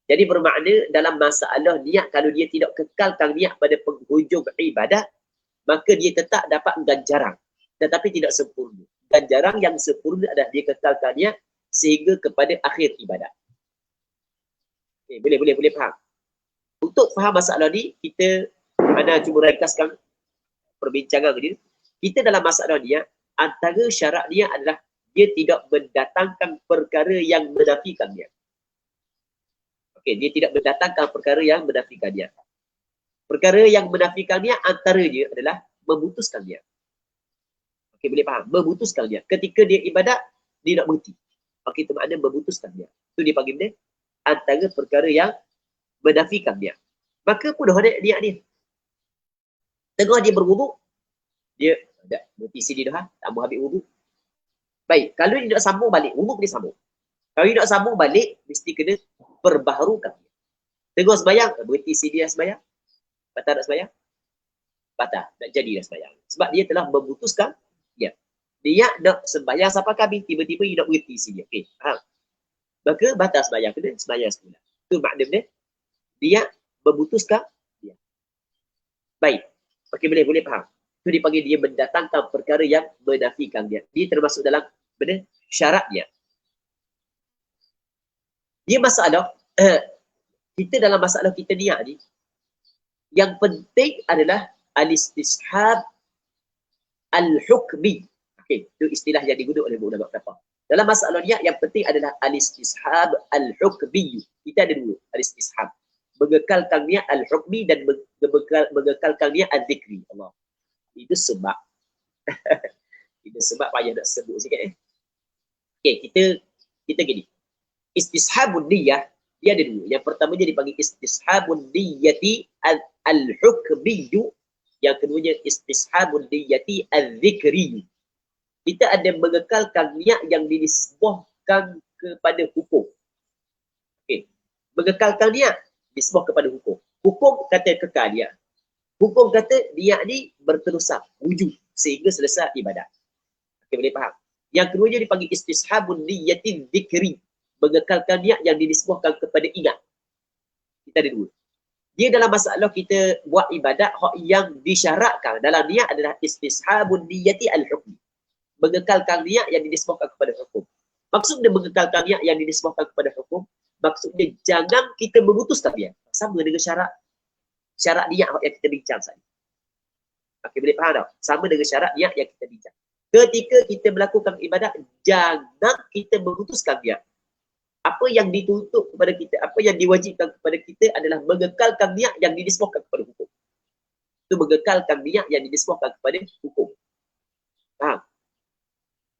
Jadi bermakna dalam masalah niat, kalau dia tidak kekalkan niat pada penghujung ibadah, maka dia tetap dapat ganjaran, tetapi tidak sempurna. Ganjaran yang sempurna adalah dia kekalkan niat sehingga kepada akhir ibadah. Okay, boleh faham. Untuk faham masalah ni, kita mana cuba ringkaskan perbincangan ni. Kita dalam masalah niat, antara syarat dia adalah dia tidak mendatangkan perkara yang menafikan dia. Okey, dia tidak mendatangkan perkara yang menafikan dia. Perkara yang menafikan dia antaranya adalah memutuskan dia. Okey, boleh faham? Memutuskan dia. Ketika dia ibadat, dia nak berhenti. Okey, itu makna memutuskan dia. Itu dia panggil dia antara perkara yang menafikan dia. Maka mudah niat dia. Tengah dia berwuduk, dia dah berhenti sini dah, tak mau habis wuduk. Baik, kalau dia nak sambung balik, wuduk dia sambung. Kalau dia nak sambung balik, mesti kena perbaharukan. Tengok sembayang, berhenti sini dah sembayang. Batal nak sembayang? Batal, nak jadi dah sembayang. Sebab dia telah memutuskan, dia nak sembayang sampai habis, tiba-tiba dia nak berhenti sini. Okey, faham? Maka batal sembayang, kena sembayang semula. Itu makna dia memutuskan dia. Baik, okey, boleh faham. Itu dipanggil dia mendatangkan perkara yang menafikan dia. Dia termasuk dalam benda syarat dia. Dia masalah, kita dalam masalah kita niat ni, yang penting adalah al-istishab al-hukmi. Okey, itu istilah yang digunakan oleh ulama fiqh. Dalam masalah niat yang penting adalah al-istishab al-hukmi. Kita ada dua, al-istishab. Mengekalkan niat al-hukmi dan mengekalkan niat al-zikri. Allah. Itu sebab itu sebab payah nak sebut sikit. Okey, kita gini. Istishabun niyyah dia ada dua. Yang pertama dia dipanggil istishabun niyyati al-hukmiyyu. Yang keduanya istishabun niyyati al-zikri. Kita ada mengekalkan niat yang dinisbahkan kepada hukum. Okey. Mengekalkan niat disebah kepada hukum. Hukum kata kekal dia. Hukum kata dia ni berterusan, wujud sehingga selesai ibadat. Okey, boleh faham? Yang keduanya dipanggil istishabun niyyati dzikri, mengekalkan niat yang dinisbahkan kepada ingat. Kita ada dua. Dia dalam masalah kita buat ibadat, hak yang disyaratkan dalam niat adalah istishabun niyyati al-hukmi. Mengekalkan niat yang dinisbahkan kepada hukum. Maksudnya mengekalkan niat yang dinisbahkan kepada hukum, maksudnya jangan kita memutuskan dia. Sama dengan syarat niat yang kita bincang tadi. Okey, boleh faham tak? Sama dengan syarat niat yang kita bincang. Ketika kita melakukan ibadat, jangan kita memutuskan dia. Apa yang dituntut kepada kita, apa yang diwajibkan kepada kita adalah mengekalkan niat yang dinisbahkan kepada hukum. Itu mengekalkan niat yang dinisbahkan kepada hukum. Faham?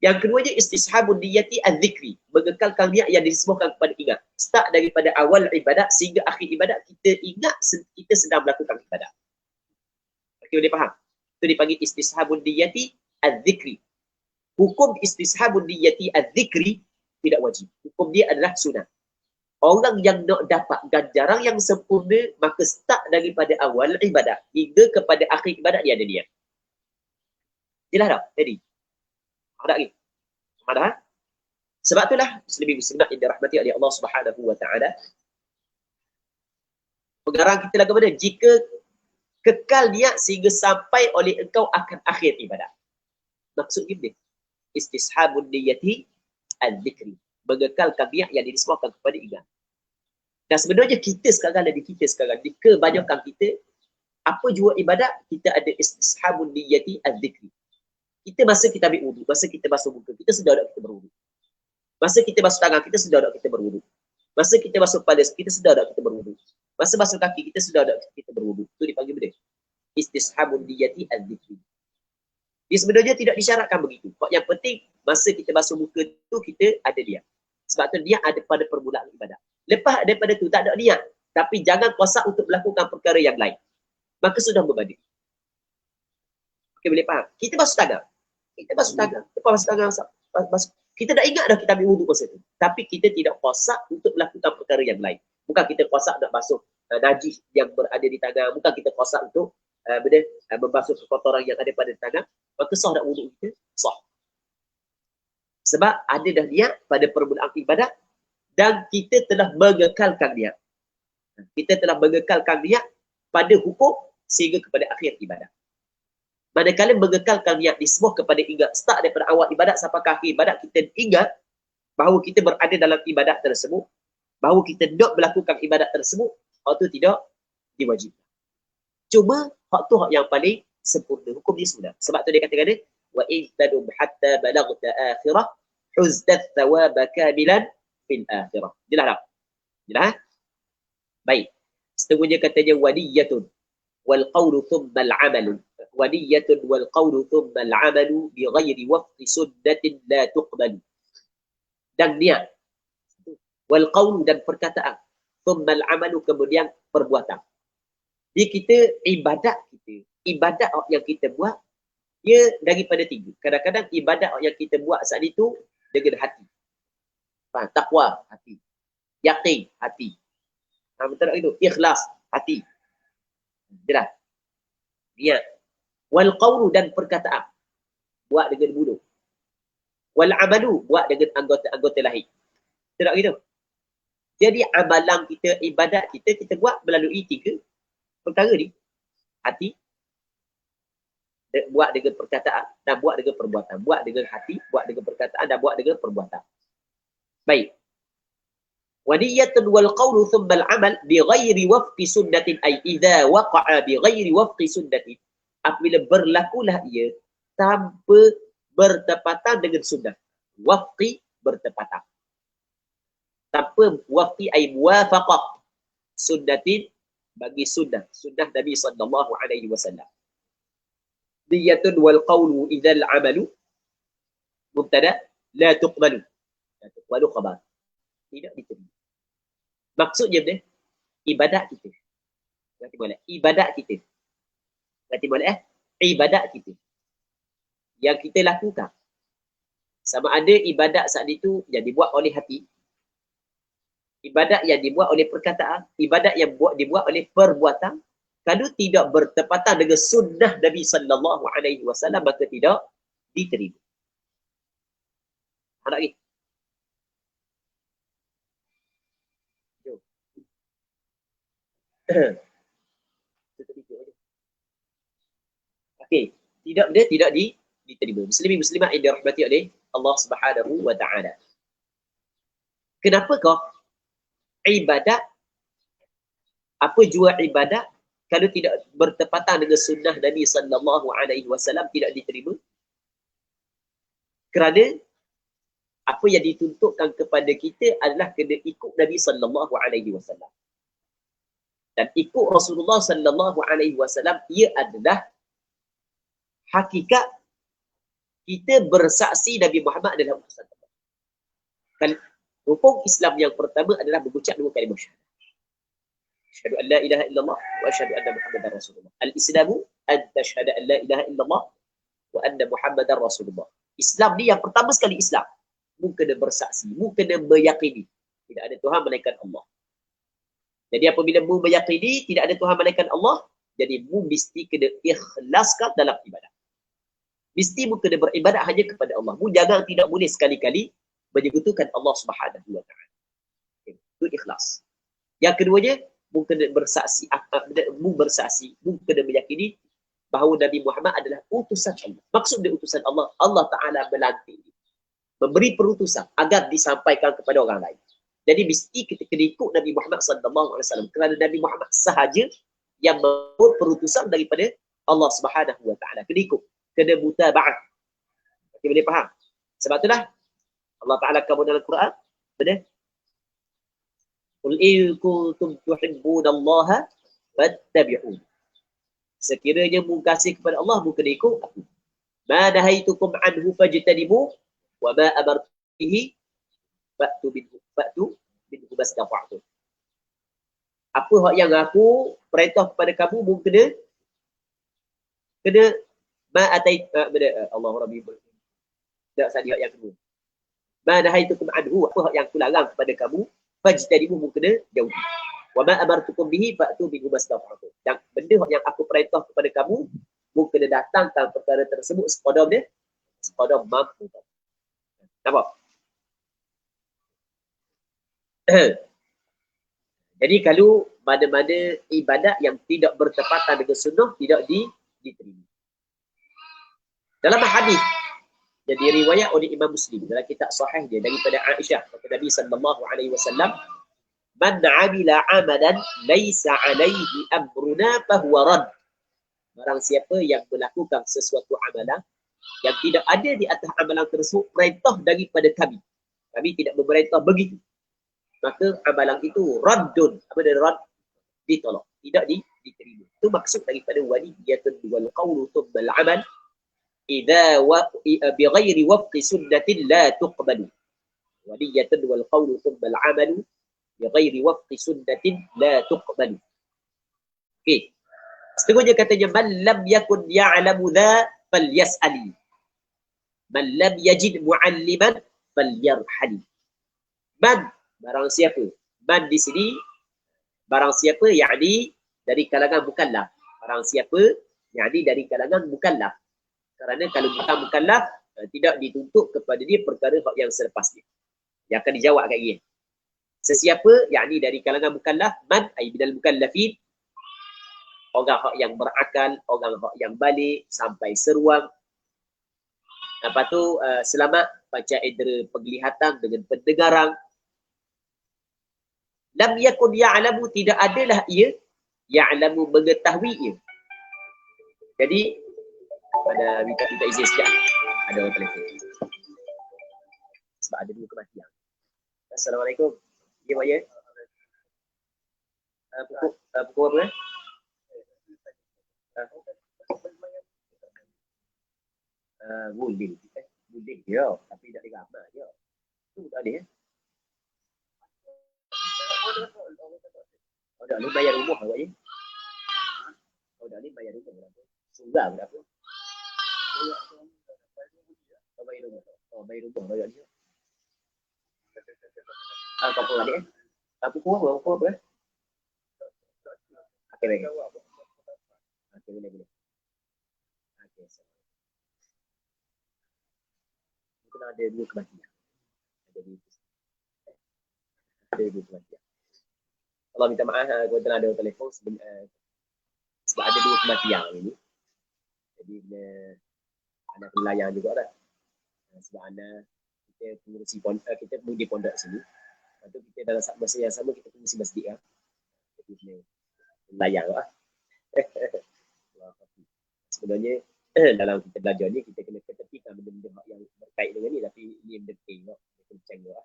Yang keduanya istishabun niyyati az-zikri, mengekalkan niat yang dinisbahkan kepada ingat. Start daripada awal ibadat sehingga akhir ibadat kita ingat kita sedang melakukan ibadat. Okey, boleh faham? Itu dipanggil istishabun niyyati az-zikri. Hukum istishabun niyyati az-zikri tidak wajib. Hukum dia adalah sunat. Orang yang nak dapat ganjaran yang sempurna, maka start daripada awal ibadat hingga kepada akhir ibadat dia ada niat. Jelas tak? Jadi ada lagi. Ada. Sebab itulah muslimin muslimat yang dirahmati oleh Allah Subhanahu wa taala. Pengarang kita lagu mana? Jika kekal niat sehingga sampai oleh engkau akan akhir ibadat. Maksud ini istishabun niyyati al-dzikri. Mengekalkan niat yang dinisbahkan kepada ingat. Dan sebenarnya kita sekarang, di kebanyakan kita, apa jua ibadat, kita ada istishabun niyyati al-dzikri. Kita masa kita ambil wuduk, masa kita basuh muka, kita sedar tak kita berwuduk. Masa kita basuh tangan, kita sedar tak kita berwuduk. Masa kita basuh kepala, kita sedar tak kita berwuduk. Masa basuh kaki, kita sedar tak kita berwuduk. Itu dipanggil benda istishabun niyati al-dhikri. Dia sebenarnya tidak disyaratkan begitu. Yang penting, masa kita basuh muka tu, kita ada niat. Sebab tu niat ada pada permulaan ibadat. Lepas daripada tu, tak ada niat. Tapi jangan kosak untuk melakukan perkara yang lain. Maka sudah berbanding. Okey, boleh faham? Kita basuh tangan. Kita basuh tangan. Lepas basuh tangan, kita dah ingat dah kita ambil wuduk masa tu. Tapi kita tidak kosak untuk melakukan perkara yang lain. Bukan kita kosak nak basuh najis yang berada di tangan. Bukan kita kosak untuk membasuh kotoran yang ada pada tangan. Maka sah tak wuduk kita? Sah. Sebab ada dah niat pada permulaan ibadat dan kita telah mengekalkan niat. Kita telah mengekalkan niat pada hukum sehingga kepada akhir ibadat. Manakala mengekalkan niat disebut kepada ingat start daripada awal ibadat sampai ke akhir ibadat, kita ingat bahawa kita berada dalam ibadat tersebut, bahawa kita nak melakukan ibadat tersebut, hak tu tidak diwajibkan. Cuma hak tu hak yang paling sempurna, hukum dia sunnah. Sebab tu dia katakan wa in tadum hatta balagta akhirah huzdat thawaba kamilan fil akhirah. Jelas tak? Jelas? Baik. Setengahnya katanya waniyatun wal qawlu thumma al amalu. Waniyatun wal qawlu thumma al amalu bi ghairi wafqi sunnatin la tuqbalu. Dan niat. Wal qawlu dan perkataan. Thumma al amalu kemudian perbuatan. Jadi kita ibadat yang kita buat dia daripada tiga. Kadang-kadang ibadat yang kita buat saat itu dengan hati. Faham? Taqwa, hati. Yaqin, hati. Betul tak itu? Ikhlas, hati. Jelas. Niat. Wal qawlu dan perkataan. Buat dengan mulut. Wal amalu, buat dengan anggota lahir. Betul tak itu? Jadi amalan kita, ibadat kita buat melalui tiga perkara ni. Hati, buat dengan perkataan dan buat dengan perbuatan. Buat dengan hati, buat dengan perkataan dan buat dengan perbuatan. Baik. Waniyatun wal qawlu thumma al amal bi ghairi wafqi sunnatin ay idza waqa'a bi ghairi wafqi sunnatin. Apabila berlakulah ia tanpa bertepatan dengan sunnah. Wafqi bertepatan. Tanpa wafqi ay muwafaqah sunnatin bagi sunnah Nabi sallallahu alaihi wasallam. Niyatun wal qawlu idzal amalu mubtada la tuqbalu. La tuqbalu khabar. Tidak diterima. Maksudnya dia ibadat kita. Berarti boleh ibadat kita. Berarti boleh ibadat kita. Yang kita lakukan. Sama ada ibadat saat itu yang dibuat oleh hati, ibadat yang dibuat oleh perkataan, ibadat yang dibuat oleh perbuatan, kalau tidak bertepatan dengan sunnah Nabi sallallahu alaihi wasallam maka tidak diterima. Ada lagi? Okey, tidak diterima. Muslimin muslimat yang dirahmati oleh Allah Subhanahu wa taala. Kenapakah ibadat, apa jua ibadat kalau tidak bertepatan dengan sunnah Nabi sallallahu alaihi wasallam tidak diterima? Kerana apa yang dituntutkan kepada kita adalah kena ikut Nabi sallallahu alaihi wasallam. Dan ikut Rasulullah sallallahu alaihi wasallam ia adalah hakikat kita bersaksi Nabi Muhammad adalah Rasulullah. Rukun Islam yang pertama adalah mengucap dua kalimah syahadat. Asyhadu an la ilaha illallah wa asyhadu anna Muhammadar Rasulullah. Al-Islamu an tashhada an la ilaha illallah wa anna Muhammadar Rasulullah. Islam ni yang pertama sekali Islam. Mu kena bersaksi, mu kena meyakini tidak ada Tuhan melainkan Allah. Jadi apabila mu meyakini tidak ada Tuhan melainkan Allah, jadi mu mesti kena ikhlaskan dalam ibadah. Mesti mu kena beribadat hanya kepada Allah. Mu jangan tidak boleh sekali-kali menyekutukan Allah Subhanahu wa taala. Itu ikhlas. Yang keduanya, mu kena bersaksi, mu kena meyakini bahawa Nabi Muhammad adalah utusan Allah. Maksud dia utusan Allah, Allah Taala melantik dia, memberi perutusan agar disampaikan kepada orang lain. Jadi mesti kita kena ikut Nabi Muhammad sallallahu alaihi wasallam kerana Nabi Muhammad sahaja yang membawa perutusan daripada Allah Subhanahu wa taala. Kena ikut, kena mutaba'ah. Kita boleh faham? Sebab itulah Allah Ta'ala kamu dalam Quran, benar? Qul in kuntum tuhibbunallaha fattabi'un. Sekiranya mu kasih kepada Allah, mu kena ikut aku. Ma nahaitukum anhu fajtanibu wa ma amartu bihi fa'tu minhu mastata'tum. Apa hak yang aku perintah kepada kamu, mu kena ma atait Allah Rabbi. Tak sadi hak yang kedua. Ma nahaitukum anhu, apa hak yang aku larang kepada kamu, fajtanibu, mu kena jauhi. Wa ma amartukum bihi fa'tu minhu mastata'tum. Dan benda hak yang aku perintah kepada kamu, mu kena datangkan perkara tersebut sekadar mampu. Nampak? Jadi kalau mana-mana ibadat yang tidak bertepatan dengan sunnah tidak diterima. Dalam hadis yang diriwayat oleh Imam Muslim dalam kitab sahih dia daripada Aisyah kata Nabi sallallahu alaihi wasallam, "Man 'amila 'amalan laisa 'alaihi amruna fahuwa rad." Barang siapa yang melakukan sesuatu amalan yang tidak ada di atas amalan tersebut perintah daripada kami. Kami tidak memerintah begitu. Maka amalan itu raddun. Apa dia rad? Ditolak. Tidak diterima. Itu maksud daripada waliyatun wal qawlu tubbal amal idza bighairi wafqi sunnatin la tuqbalu. Waliyatun wal qawlu tubbal amalu bighairi wafqi sunnatin la tuqbalu. Okey. Seterusnya katanya man lam yakun ya'lamu dha falyas'ali. Man lam yajid mu'alliman falyarhali. Man, barang siapa. Man di sini barang siapa yakni dari kalangan mukallaf. Barang siapa yakni dari kalangan mukallaf. Kerana kalau bukan mukallaf tidak dituntut kepada dia perkara yang selepas dia. Yang akan dijawab kat dia. Sesiapa yakni dari kalangan mukallaf, man ay minal mukallafin, orang hak yang berakal, orang hak yang balik sampai seruang. Lepas tu selamat panca indera penglihatan dengan pendengaran. Lam yakun ya'lamu, tidak adalah ia ya'lamu mengetahui ia. Jadi pada minta izin sekejap. Ada orang telefon. Sebab ada dua kematian. Assalamualaikum. Ya, Pak ya. Pukul apa? Boleh dia, tapi tak ada ramai dia. Tu tak ada. Oh, dah ni bayar rumah awak je. Oh, dah ni bayar rumah berapa? Surau berapa? Oh, bayar rumah. Oh, bayar rumah bayar dia. Kau pun ada pukul apa? Pukul apa? Okey, baik. Okey, boleh. Okey, mungkin ada dua kematian. Ada dua kematian. Allah minta maaf kalau tak ada telefon sebab ada dua kematian ini. Jadi bila anak melayang juga dah. Sebab anak kita pengurusi pondok, kita pengundi pondok sini. Lepas tu kita dalam masa yang sama kita pengurusi masjid lah. Jadi bila melayang lah. Sebenarnya dalam kita belajar ni kita kena ketepikan benda-benda yang berkait dengan ni, tapi ni benda tengok kencang juga.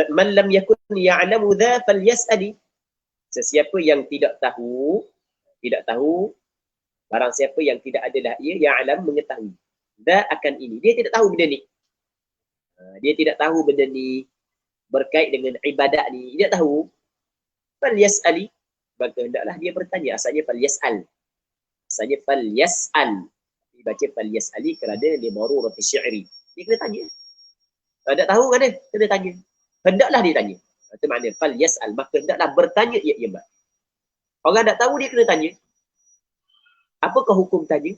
Man lam yakun ya'lamu dha falyas'ali. Sesiapa yang tidak tahu barang siapa yang tidak adalah ia ya'lam mengetahui dha akan ini, dia tidak tahu benda ni. Dia tidak tahu benda ni berkait dengan ibadat ni, dia tak tahu. Falyas'ali, maka hendaklah dia bertanya. Asalnya falyas'al. Asalnya falyas'al. Dibaca falyas'ali kerana dia darurati syi'ri. Dia kena tanya. Tak tahu kan dia? Kena tanya. Hendaklah dia tanya. Itu makna falyas'al. Maka hendaklah bertanya ia iman. Orang tak tahu dia kena tanya. Apakah hukum tanya?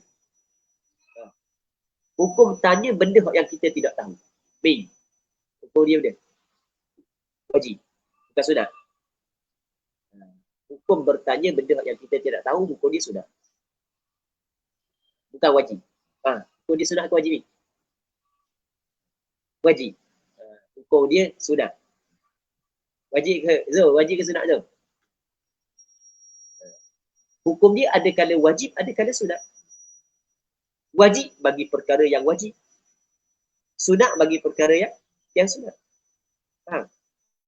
Hukum tanya benda yang kita tidak tahu. Main. Hukum dia benda. Wajib. Bukan sunat. Hukum bertanya benda yang kita tidak tahu, hukum dia sunat. Bukan wajib. Hukum dia sunat ke wajib ni? Wajib. Hukum dia sunat. Wajib ke Zul? Wajib ke sunat Zul? Hukum dia ada kala wajib, ada kala sunat. Wajib bagi perkara yang wajib. Sunat bagi perkara yang sunat.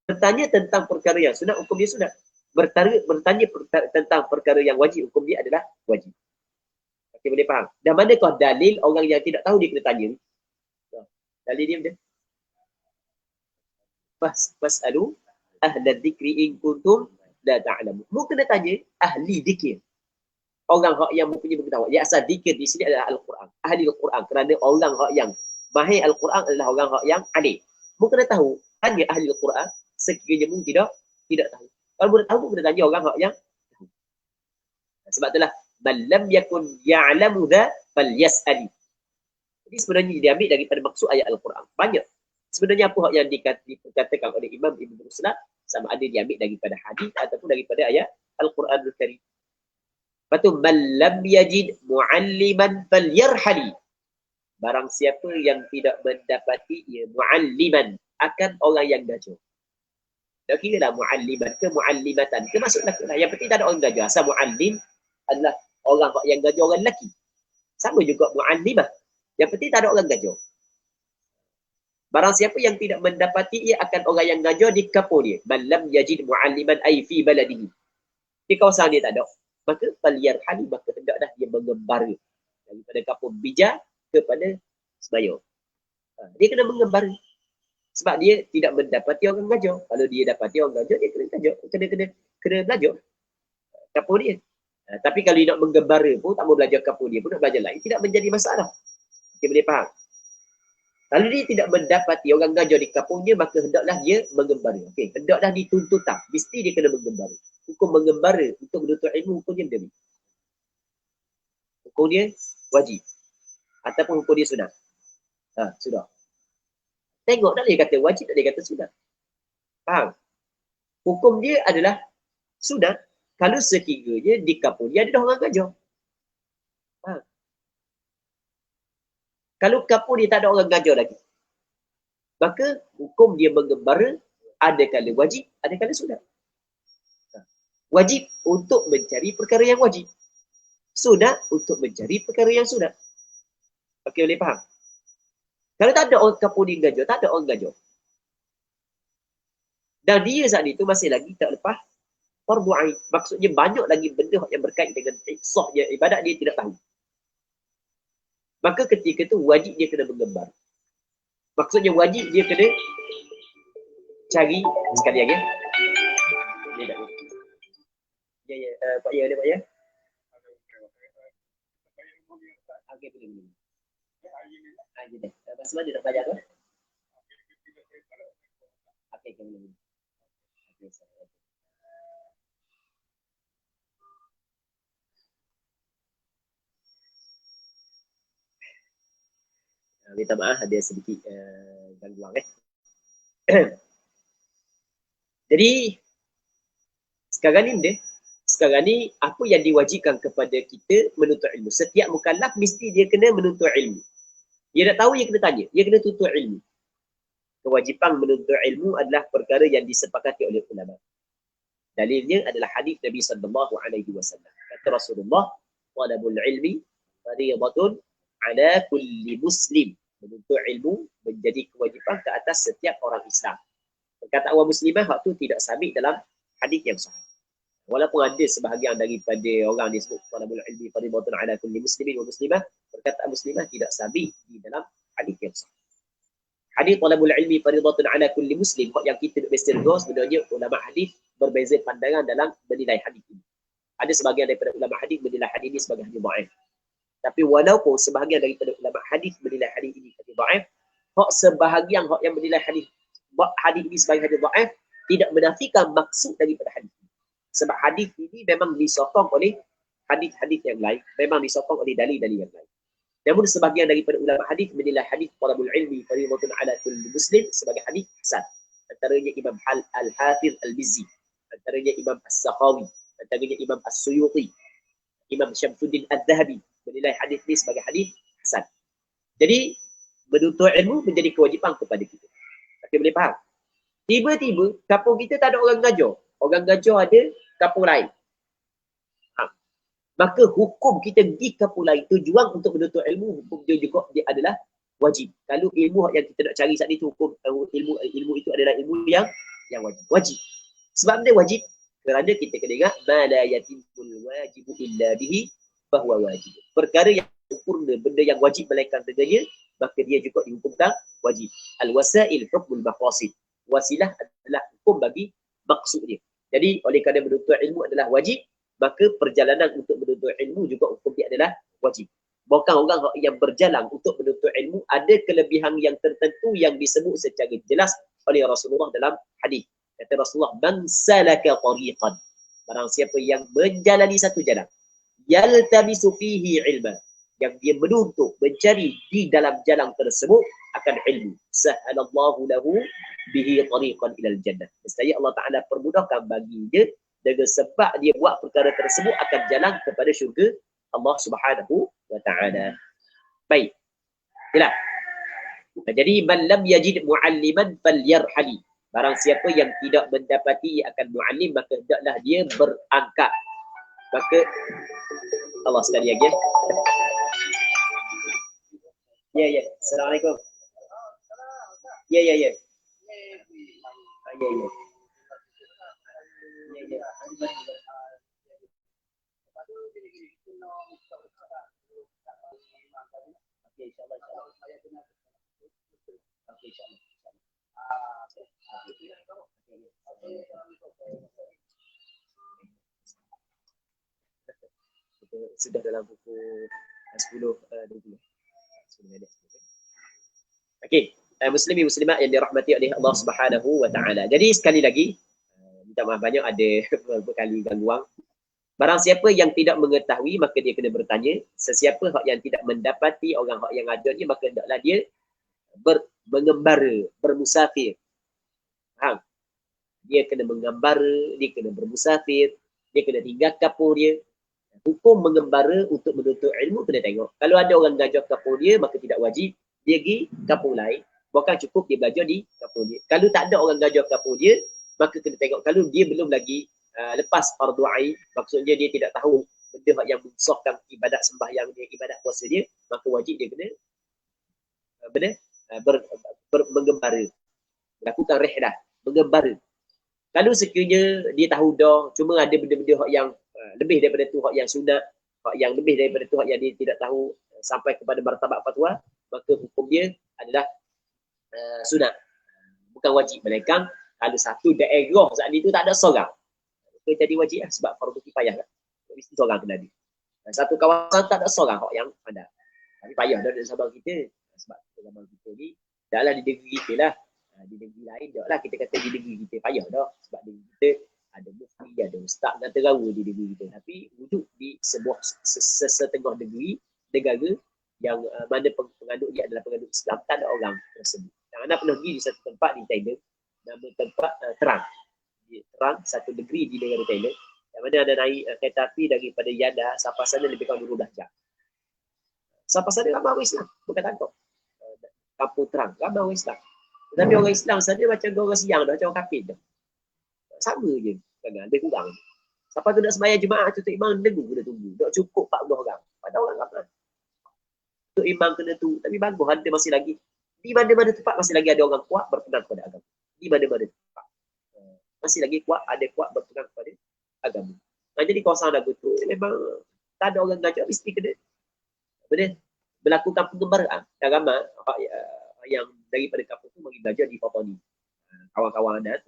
Bertanya tentang perkara yang sunat, hukum dia sunat. Bertanya tentang perkara yang wajib, hukum dia adalah wajib. Okey, boleh faham? Dan manakah dalil orang yang tidak tahu dia kena tanya? Dalil dia macam fas'alu ahla dzikri in kuntum la ta'lamun. Mu kena tanya ahli zikir. Orang hak yang mempunyai pengetahuan. Ya, asal zikir di sini adalah Al-Quran. Ahli Al-Quran. Kerana orang hak yang mahir Al-Quran adalah orang hak yang alim. Mu kena tahu. Tanya ahli Al-Quran. Sekiranya mu tidak tahu. Kalau mu tahu, mu kena tanya orang hak yang tahu. Sebab itulah man lam yakun ya'lamu dha falyas'ali. Jadi sebenarnya diambil daripada maksud ayat Al-Quran. Banyak. Sebenarnya apa yang dikatakan oleh Imam Ibn Ruslan, sama ada diambil daripada hadis ataupun daripada ayat Al-Quranul Karim. Lepas tu, man lam yajid mu'alliman falyarhali. Barang siapa yang tidak mendapati ya mu'alliman, akan orang yang gajah. Tak kira lah mu'alliman ke mu'allimatan ke, maksudlah ke lah. Yang penting tak ada orang gajah. Asal mu'allim adalah orang yang gajah, orang lelaki. Sama juga mu'allimah. Yang penting tak ada orang gajah. Barang siapa yang tidak mendapati, ia akan orang yang gajah di kampung dia. Man lam yajid mu'alliman ay fi baladihi. Di kawasan dia tak ada. Maka falyarhali, maka hendaklah dia mengembara daripada kampung Bija kepada Sebaya. Dia kena mengembara. Sebab dia tidak mendapati orang gajah. Kalau dia dapati orang gajah, dia kena gajah. Kena belajar kampung dia. Tapi kalau dia nak menggembara pun, tak mau belajar kampung dia pun, nak belajar lain, tidak menjadi masalah. Kita boleh faham? Kalau dia tidak mendapati orang gajah di kampungnya, maka hendaklah dia mengembara. Okey, hendaklah dituntutkan. Mesti dia kena mengembara. Hukum mengembara untuk menuntut ilmu, hukum dia macam ni. Hukum dia wajib. Ataupun hukum dia sunat. Sudah. Tengok tak dia kata wajib, tak dia kata sunat. Faham? Hukum dia adalah sunat kalau sekiranya di kampung dia ada orang gajah. Faham? Kalau kampung dia tak ada orang gajah lagi, maka hukum dia mengembara ada kala wajib, ada kala sunat. Wajib untuk mencari perkara yang wajib. Sunat untuk mencari perkara yang sunat. Okey, boleh faham? Kalau tak ada orang kampung dia gajah, tak ada orang gajah. Dan dia saat itu masih lagi tak lepas fardu ain. Maksudnya banyak lagi benda yang berkait dengan sahnya ibadat dia tidak tahu. Maka ketika itu wajib dia kena menggembar. Maksudnya wajib dia kena cari sekali lagi. Pak Ya, ada Pak Ya? Okey, boleh. Pasal mana dia nak belajar tu? Okey, boleh. Minta maaf ada sedikit gangguan Jadi sekarang ni apa yang diwajibkan kepada kita menuntut ilmu. Setiap mukallaf mesti dia kena menuntut ilmu. Dia nak tahu, dia kena tanya, dia kena tuntut ilmu. Kewajipan menuntut ilmu adalah perkara yang disepakati oleh ulama. Dalilnya adalah hadis Nabi sallallahu alaihi wasallam. Kata Rasulullah, talabul ilmi fardhatun ala kulli muslim. Menuntut ilmu menjadi kewajipan ke atas setiap orang Islam. Perkataan orang muslimah hak tu tidak sabit dalam hadis yang sahih. Walaupun ada sebahagian daripada orang disebut talabul ilmi fardhatun ala kulli muslimin wa muslimah, perkataan muslimah tidak sabit di dalam hadis yang sahih. Hadis talabul ilmi fardhatun ala kulli muslim, yang kita biasa dengar, sebenarnya ulama hadis berbeza pandangan dalam menilai hadis ini. Ada sebahagian daripada ulama hadis menilai hadis ini sebagai hadis dhaif. Tapi walaupun sebahagian daripada ulama hadis menilai hadis ini hadis dhaif, sebahagian yang menilai hadis ini sebagai hadis dhaif tidak menafikan maksud daripada hadis ini. Sebab hadis ini memang disokong oleh hadis-hadis yang lain, memang disokong oleh dalil-dalil yang lain. Namun sebahagian daripada ulama hadis menilai hadis talabul ilmi fardhatun ala kulli muslim sebagai hadis hasan. Antaranya Imam Al-Hafiz Al-Mizzi, antaranya Imam As-Sakhawi, antaranya Imam As-Suyuti, Imam Syamsuddin Al-Zahabi menilai hadis ini sebagai hadis hasan. Jadi menuntut ilmu menjadi kewajipan kepada kita. Kita boleh faham? Tiba-tiba kampung kita tak ada orang gajah. Orang gajah ada kampung lain. Maka hukum kita pergi kampung lain tujuan untuk menuntut ilmu, hukum dia juga dia adalah wajib. Kalau ilmu yang kita nak cari saat itu hukum ilmu itu adalah ilmu yang wajib. Wajib. Sebab dia wajib kerana kita kena ingat ma la yatimul wajibu illa bihi fahuwa wajib. Perkara yang sempurna, benda yang wajib melainkan dengannya, maka dia juga dihukumkan wajib. Al-wasail hukmul maqasid. Wasilah adalah hukum bagi maksud dia. Jadi oleh kerana menuntut ilmu adalah wajib, maka perjalanan untuk menuntut ilmu juga hukum dia adalah wajib. Bukan orang yang berjalan untuk menuntut ilmu ada kelebihan yang tertentu yang disebut secara jelas oleh Rasulullah dalam hadis. Kata Rasulullah, man salaka tariqan, barang siapa yang menjalani satu jalan, yaltamisu fihi ilma, yang dia menuntut, mencari di dalam jalan tersebut akan ilmu, sahalallahu lahu bihi tariqan ilal jannah. Nescaya Allah Ta'ala permudahkan bagi dia dengan sebab dia buat perkara tersebut akan jalan kepada syurga Allah Subhanahu wa Ta'ala. Baik. Jelas. Jadi man lam yajid mualliman falyarhali. Barang siapa yang tidak mendapati akan muallim, maka hendaklah dia berangkat. Maka Allah sekali lagi. Ya. Assalamualaikum. Ya. Ya. Okey, insya-Allah. Okey, insya-Allah. Sudah dalam pukul 10.20. Okey, muslimin muslimat yang dirahmati oleh Allah Subhanahu wa Ta'ala. Jadi sekali lagi, minta maaf banyak ada beberapa kali gangguan. Barang siapa yang tidak mengetahui maka dia kena bertanya. Sesiapa hak yang tidak mendapati orang hak yang ada ni, maka hendaklah dia mengembara, bermusafir. Faham? Dia kena mengembara, dia kena bermusafir, dia kena tinggal kapur dia. Hukum mengembara untuk menuntut ilmu kena tengok. Kalau ada orang gajah kapur dia, maka tidak wajib dia pergi kapur lain. Bukan cukup dia belajar di kapur dia. Kalau tak ada orang gajah kapur dia, maka kena tengok. Kalau dia belum lagi lepas fardu ain, maksudnya dia tidak tahu benda yang mensahkan ibadat sembahyang dia, ibadat puasa dia, maka wajib dia kena menggembara, lakukan rihlah, menggembara. Kalau sekiranya dia tahu dah, cuma ada benda-benda hak yang lebih daripada tu, hak yang sunat, hak yang lebih daripada tu, hak yang dia tidak tahu sampai kepada martabat fatwa, maka hukum dia adalah sunat, bukan wajib. Melainkan kalau satu daerah saat itu tak ada seorang, maka jadi wajib lah, sebab fardu kifayah kan, mesti seorang kena ada. Satu kawasan tak ada seorang hak yang ada, tapi payah dah dari sahabat kita. Sebab zaman kita ni taklah di negeri kita lah, di negeri lain taklah kita kata di negeri kita payah dah, sebab negeri kita ada mufti, ada ustaz dan terawa di negeri kita. Tapi wujud di sebuah setengah negara yang mana pengaduk dia adalah pengaduk Islam, tak ada orang tersebut. Dan anda pernah pergi di satu tempat di Thailand, nama tempat terang, satu negeri di negara Thailand, yang mana ada naik kereta api daripada Yada sampai sana lebih kurang 12 jam. Sampai sana ramai orang Islam, bukan tangkap. Kampung terang, ramai orang Islam. Tetapi orang Islam sana macam orang siang dah, macam orang kafir dah. Sama je, kan ada kurang. Sampai tu nak sembahyang jemaah, tutup imam kena tunggu. Tak cukup 40 orang. Pada orang ramai. Tutup imam kena tu, tapi bagus ada masih lagi. Di mana-mana tempat masih lagi ada orang kuat berpegang kepada agama. Di mana-mana tempat. Masih lagi kuat, ada kuat berpegang kepada agama. Nah, jadi kawasan Dagu tu memang tak ada orang ngajar, mesti kena melakukan pengembaraan. Dan ramai yang daripada kampung tu pergi belajar di Fatani. Kawan-kawan adat,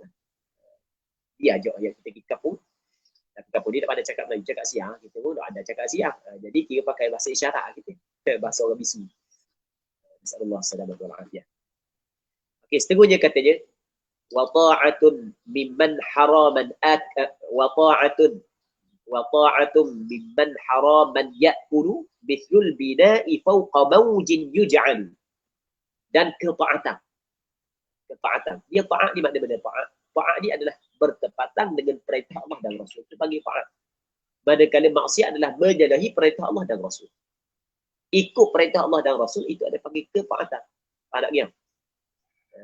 dia ajak yang kita pergi kampung. Tapi kampung ni tak ada cakap Melayu, cakap siang. Kita pun tak ada cakap siang. Jadi kira pakai bahasa isyarat kita. Bahasa orang bisu. Nasallallahu salamatu wal afiyah. Okey, seterusnya katanya, wa ta'atun mimman haraman wa ta'atun mimman haraman ya'kulu mithlul bina'i fawqa mawjin yuj'al. Dan ketaatan. Dia taat di mana-mana taat. Taat ni adalah bertepatan dengan perintah Allah dan Rasul. Itu panggil taat. Manakala maksiat adalah menyalahi perintah Allah dan Rasul. Ikut perintah Allah dan Rasul itu ada panggil ketaatan. Anaknya.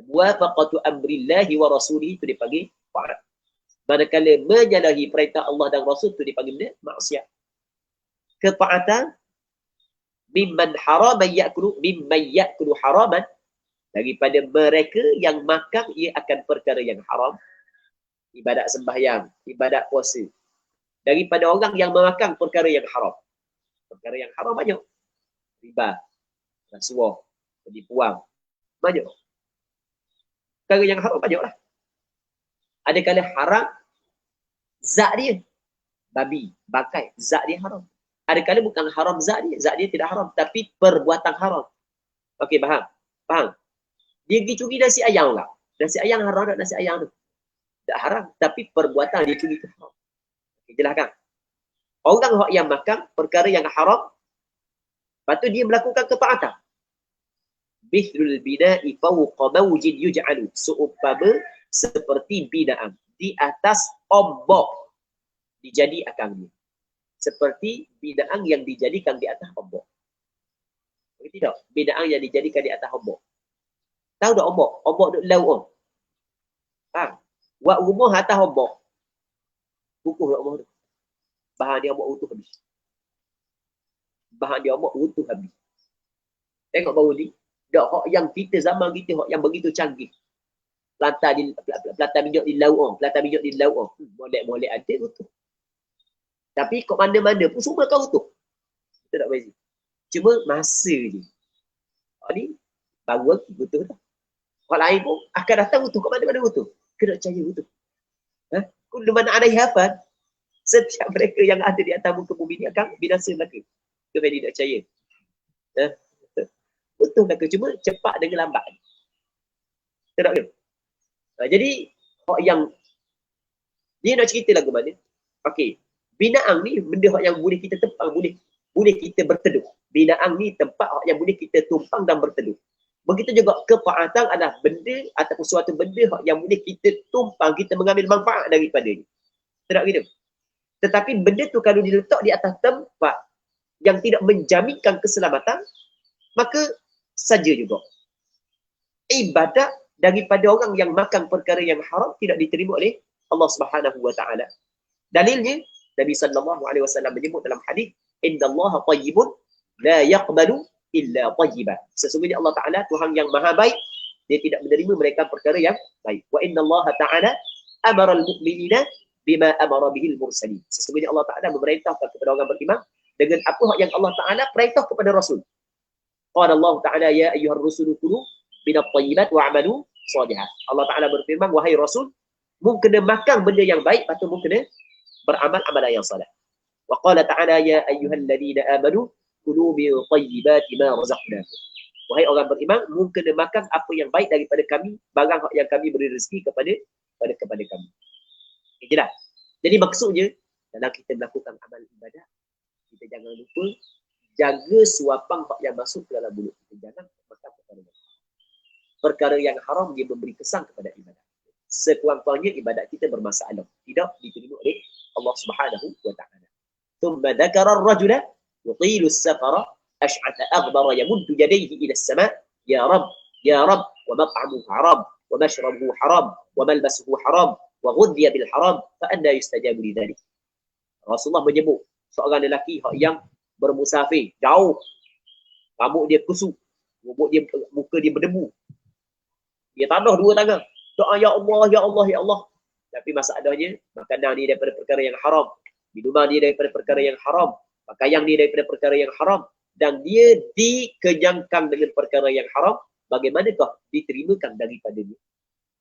Muwafaqatu amrillahi wa rasulihi itu dipanggil taat. Manakala menyalahi perintah Allah dan Rasul itu dipanggil maksiat. Ketaatan Mimman haraman ya'kulu haraman, daripada mereka yang makan ia akan perkara yang haram. Ibadat sembahyang, ibadat puasa. Daripada orang yang memakan perkara yang haram. Perkara yang haram banyak. Riba, rasuah, penipuan, banyak. Perkara yang haram banyaklah. Ada kala haram zat dia. Babi, bangkai, zat dia haram. Ada kala bukan haram zat dia tidak haram, tapi perbuatan haram. Okey, faham? Faham? Dia pergi curi nasi ayam lah. Nasi ayam haram tak nasi ayam tu? Tak haram, tapi perbuatan dia curi tu haram. Okay, jelaskan. Orang yang makan perkara yang haram, lepas tu dia melakukan ketaatan. Bithrul bina'i fawqa mawjin yuj'alu. Seumpama seperti binaan di atas ombak dijadi akangnya. Seperti binaan yang dijadikan di atas ombak. Begitu tak? Binaan yang dijadikan di atas ombak. Tahu tak ombak? Ombak duk laut. Ha? Buat rumah atas ombak. Kukuh tak rumah tu. Bahan dia ombak utuh habis. Bahan dia ombak utuh habis. Tengok baru ni. Dak hak yang kita zaman kita hak yang begitu canggih. Pelantar minyak di laut. Pelantar minyak di laut. Molek-molek ada utuh. Tapi kat mana-mana pun semua kau utuh. Kita tak beza. Cuma masa je. Hak ni baru lagi utuh dah. Hak lain pun akan datang utuh. Kat mana-mana utuh. Kena percaya utuh. Ha? Kullu man 'alaiha fan. Setiap mereka yang ada di atas muka bumi ni akan binasa belaka. Kau tidak percaya. Ha? Utuh belaka. Cuma cepat dengan lambat. Tak ke? Jadi hak yang dia nak cerita lagu mana? Okey. Binaan ni benda hak yang boleh kita tempang, boleh kita berteduh. Binaan ni tempat hak yang boleh kita tumpang dan berteduh. Begitu juga ketaatan adalah benda ataupun suatu benda hak yang boleh kita tumpang, kita mengambil manfaat daripadanya. Tak gitu. Tetapi benda tu kalau diletak di atas tempat yang tidak menjaminkan keselamatan, maka saja juga. Ibadat daripada orang yang makan perkara yang haram tidak diterima oleh Allah Subhanahu wa taala. Dalilnya Nabi sallallahu alaihi wasallam menyebut dalam hadis, "Innallaha thayyibun la yaqbalu illa thayyiban." Sesungguhnya Allah Taala Tuhan yang Maha baik, dia tidak menerima mereka perkara yang baik. Wa innallaha ta'ala amara al-mu'minina bima amara bihil mursalin. Sesungguhnya Allah Taala memerintahkan kepada orang beriman dengan apa yang Allah Taala perintah kepada Rasul. Qala Allah Taala ya ayyuhar rusulu kulu minat thayyibat wa'malu shalihan. Allah Taala berfirman, wahai Rasul, mu kena makan benda yang baik, lepas tu mu kena beramal amalan yang saleh. Wa qala ta'ala ya ayyuhalladzina amanu kulu min thayyibati ma razaqnakum. Wahai orang beriman, mu kena makan apa yang baik daripada kami, barang yang kami beri rezeki kepada kami. Okay, jelas. Jadi maksudnya dalam kita melakukan amal ibadah, kita jangan lupa jaga suapan yang masuk ke dalam mulut kita. Jangan makan perkara yang haram dia memberi kesan kepada ibadah. Sekurang-kurangnya ibadat kita bermasalah, tidak diterima oleh Allah Subhanahu wa taala. Thumma dzakara ar-rajula yutilu as-safara ash'atha aghbara yamuddu yadayhi ila as-sama' ya rab wa mat'amuhu haram wa mashrabuhu haram wa malbasuhu haram wa ghudhiya bil haram fa anna yustajabu li dhalik. Rasulullah menyebut seorang lelaki yang bermusafir jauh, rambut dia kusut, muka dia berdebu, dia tadah dua tangan, doa ya Allah ya Allah ya Allah. Tapi masalahnya makanan ni daripada perkara yang haram, minuman dia daripada perkara yang haram, pakaian dia daripada perkara yang haram, dan dia dikenyangkan dengan perkara yang haram. Bagaimanakah diterimakan daripadanya?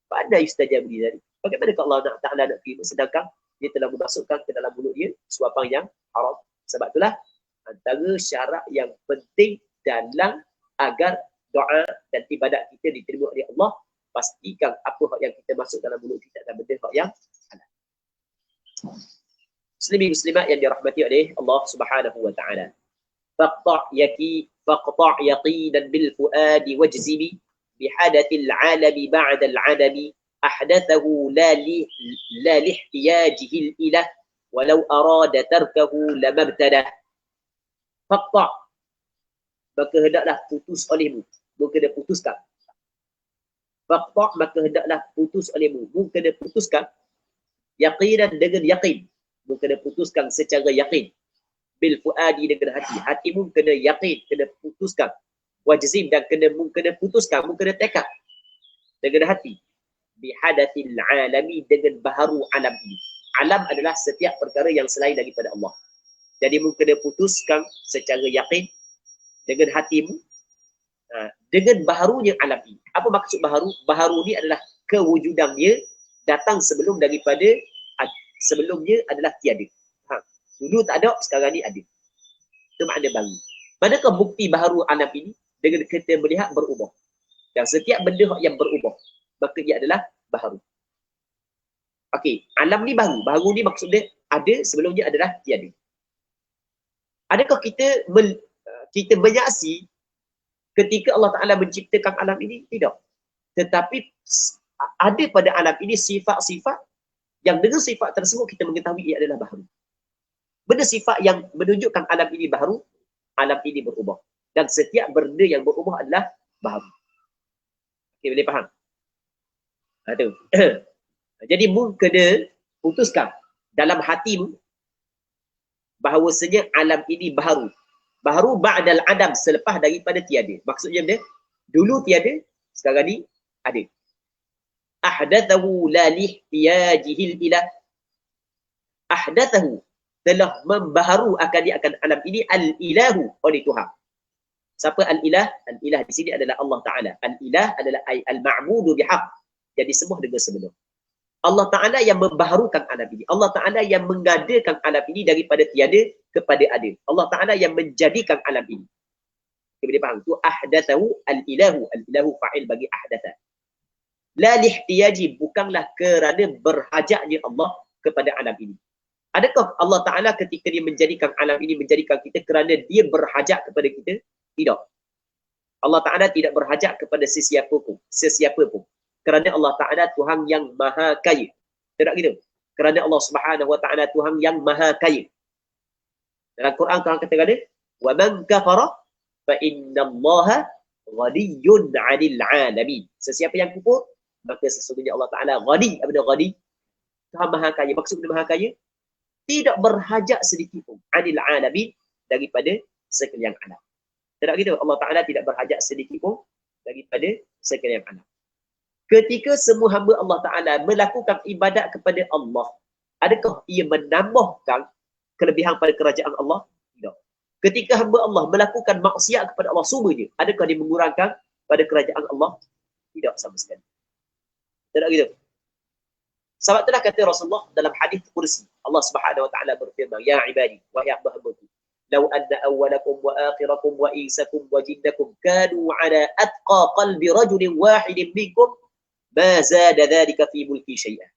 Pada istajabu dari. Bagaimanakah Allah Taala nak terima sedangkan dia telah memasukkan ke dalam mulut dia suapan yang haram? Sebab itulah antara syarat yang penting dalam agar doa dan ibadat kita diterima oleh Allah, pastikan apa yang kita masuk dalam mulut kita adalah benda yang halal. Muslimin muslimat yang dirahmati oleh Allah Subhanahu wa taala. Faqta' yaqinan bil fuadi wajzibi bihadatil alami ba'da al adami ahdathahu la lihtiyajihi ilah walau arada tarkahu lamabtadah. Faqta', maka hendaklah putus olehmu, maka dia putuskan. Faqta', maka hendaklah putus olehmu, maka dia putuskan. Yaqinan dengan yakin, maka dia putuskan secara yakin. bil fuadi dengan hati. Hatimu kena yakin, kena putuskan. Wajzim dan kena putuskan, kena tekad dengan hati. Bihadatil alami dengan baharu alam ini. Alam adalah setiap perkara yang selain daripada Allah. Jadi mu kena putuskan secara yakin dengan hatimu dengan baharunya alam ini. Apa maksud baharu? Baharu ni adalah kewujudan dia datang sebelumnya adalah tiada. Dulu tak ada, sekarang ni ada. Itu makna baru. Manakah bukti baharu alam ini? Dengan kita melihat berubah. Dan setiap benda yang berubah, maka ia adalah baharu. Okey, alam ni baru. Baharu ni maksud dia ada, sebelumnya adalah tiada. Adakah kita menyaksi ketika Allah Ta'ala menciptakan alam ini? Tidak. Tetapi ada pada alam ini sifat-sifat yang dengan sifat tersebut kita mengetahui ia adalah baharu. Benda sifat yang menunjukkan alam ini baharu, alam ini berubah. Dan setiap benda yang berubah adalah baharu. Okey, boleh faham? Itu. Jadi mu kena putuskan dalam hatimu bahawasanya alam ini baharu. Baharu ba'dal adam, selepas daripada tiada. Maksudnya dia, dulu tiada, sekarang ni ada. Ahdathahu la lihtiyajihil ilah. Ahdathahu, telah membaharu akan alam ini al-ilahu, oleh Tuhan. Siapa al-ilah? Al-ilah di sini adalah Allah Ta'ala. Al-ilah adalah al-ma'budu bihaq. Jadi semua dengan sebenar. Allah Ta'ala yang membaharukan alam ini. Allah Ta'ala yang mengadakan alam ini daripada tiada kepada ada. Allah Ta'ala yang menjadikan alam ini. Kita boleh faham. Itu ahdathahu al-ilahu. Al-ilahu fa'il bagi ahdatha. La lihtiyaji, bukanlah kerana berhajatnya Allah kepada alam ini. Adakah Allah Ta'ala ketika dia menjadikan alam ini, menjadikan kita kerana dia berhajat kepada kita? Tidak. Allah Ta'ala tidak berhajat kepada sesiapa pun. Kerana Allah Ta'ala Tuhan yang maha kaya. Tidak gitu? Kerana Allah Subhanahu Wa Ta'ala Tuhan yang maha kaya. Dalam Quran Tuhan kata kata, وَمَنْ كَفَرَ فَإِنَّ اللَّهَ غَنِيٌّ عَنِ الْعَالَمِينَ. Sesiapa yang kufur, maka sesungguhnya Allah Ta'ala ghani. Apa dia ghani? Tuhan maha kaya. Maksud dia maha kaya? Tidak berhajat sedikit pun. Anil alamin, daripada sekalian alam. Tidak gitu? Allah Ta'ala tidak berhajat sedikit pun daripada sekalian alam. Ketika semua hamba Allah Ta'ala melakukan ibadat kepada Allah, adakah ia menambahkan kelebihan pada kerajaan Allah? Tidak. Ketika hamba Allah melakukan maksiat kepada Allah semuanya, adakah dia mengurangkan pada kerajaan Allah? Tidak sama sekali. Tidak gitu? Sebab itulah kata Rasulullah dalam hadis kursi, Allah Subhanahu Wa Ta'ala berfirman, ya ibadi, wahai hamba-hambaku, law anna awwalakum wa akhirakum wa insakum wa jinnakum kanu ala atqa qalbi rajulin wahidin minkum ma zada dhalika fi mulki syai'an.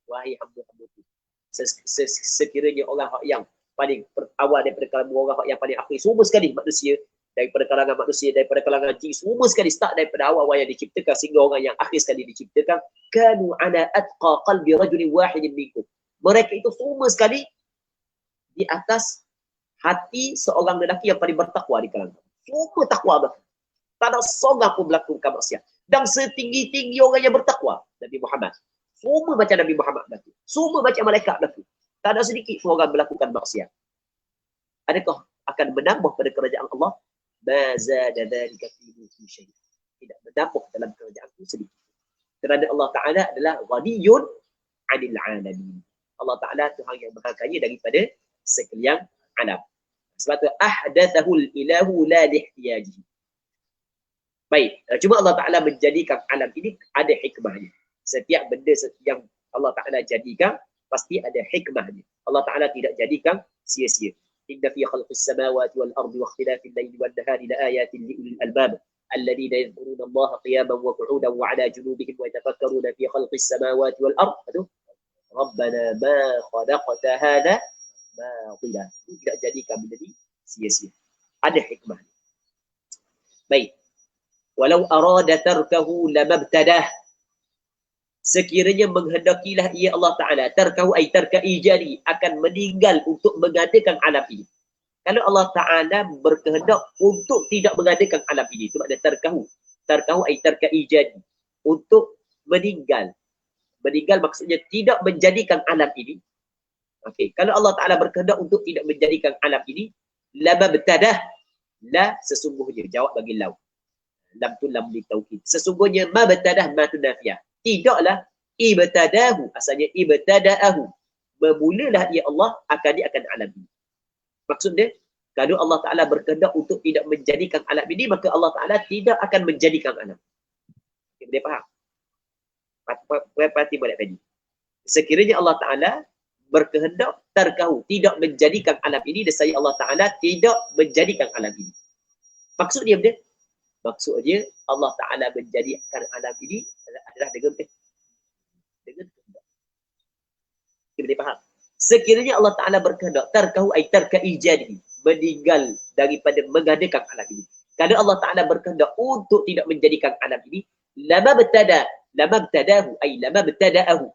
Wahai hamba-hambaku, sekiranya orang yang paling awal daripada kalangan orang yang paling akhir, semua sekali manusia, daripada kalangan manusia, daripada kalangan jin, semua sekali start daripada awal yang diciptakan sehingga orang yang akhir sekali diciptakan, kanu ala atqa qalbi rajulin wahidin minkum. Mereka itu semua sekali di atas hati seorang lelaki yang paling bertakwa di kalangan. Semua takwa mereka. Tak ada seorang pun melakukan maksiat. Dan setinggi-tinggi orang yang bertakwa, Nabi Muhammad. Semua macam Nabi Muhammad berlaku. Semua macam malaikat berlaku. Tak ada sedikit pun orang melakukan maksiat. Adakah akan menambah pada kerajaan Allah? Mazada dzalika fi mulki syai'an. Tidak menambah dalam kerajaan itu sedikit. Kerana Allah Ta'ala adalah ghaniyun 'anil 'alamin. Allah Ta'ala Tuhan yang maha kaya daripada sekalian alam. Sebab tu ahdathahul ilahu la lihtiyaji. Baik, cuma Allah Ta'ala menjadikan alam ini ada hikmahnya. Setiap benda yang Allah Ta'ala jadikan pasti ada hikmahnya. Allah Ta'ala tidak jadikan sia-sia. Inna fi khalqis samawati wal ardi wa ikhtilafil layli wan nahari la ayatin li ulil albab alladhina yadhkuruna Allaha qiyaman wa qu'udan wa 'ala junubihim wa yatafakkaruna fi khalqis samawati wal ardi. Rabbana ma khalaqta hadha batila. Tidak jadikan benda ni sia-sia. Ada hikmah. Baik. Walau arada tarkahu lamabtadah. Sekiranya menghendakilah ia Allah Ta'ala, tarkahu ay tarka ijari, akan meninggal untuk mengadakan alam ini. Kalau Allah Ta'ala berkehendak untuk tidak mengadakan alam ini, itu makna tarkahu. Tarkahu ay tarka ijari, untuk meninggal. Meninggal maksudnya tidak menjadikan alam ini. Okey, kalau Allah Taala berkehendak untuk tidak menjadikan alam ini, lama bertadah, la sesungguhnya, jawab bagi lau. Lam tu lam li taukid. Sesungguhnya ma bertadah ma tu nafiyah. Tidaklah ibtadahu, asalnya ibtadaahu. Bermulalah ia Allah akan dia akan alam ini. Maksud dia, kalau Allah Taala berkehendak untuk tidak menjadikan alam ini, maka Allah Taala tidak akan menjadikan alam. Okay, boleh faham? Perhati balik tadi. Sekiranya Allah Taala berkehendak tarkahu, tidak menjadikan alam ini, dan saya Allah Ta'ala tidak menjadikan alam ini. Maksud dia benda? Maksud dia Allah Ta'ala menjadikan alam ini adalah dengan kehendak. Kita boleh faham? Sekiranya Allah Ta'ala berkehendak tarkahu ay tarka ijadi, meninggal daripada mengadakan alam ini. Kalau Allah Ta'ala berkehendak untuk tidak menjadikan alam ini, lama bertadahu ay lama bertadaahu.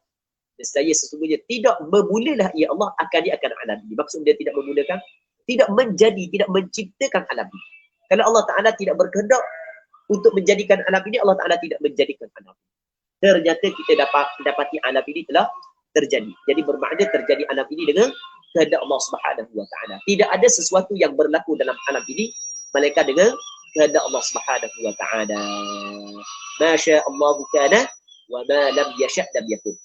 Saya sesungguhnya tidak bermulalah ia Allah akan dia akan alam ini. Maksud dia tidak memulakan, tidak menjadi, tidak menciptakan alam ini. Kalau Allah Ta'ala tidak berkehendak untuk menjadikan alam ini, Allah Ta'ala tidak menjadikan alam ini. Ternyata kita dapati alam ini telah terjadi. Jadi bermakna terjadi alam ini dengan kehendak Allah Subhanahu wa Ta'ala. Tidak ada sesuatu yang berlaku dalam alam ini melainkan dengan kehendak Allah Subhanahu wa Ta'ala. Masya Allahu kana wa ma lam yasha' lam yakun.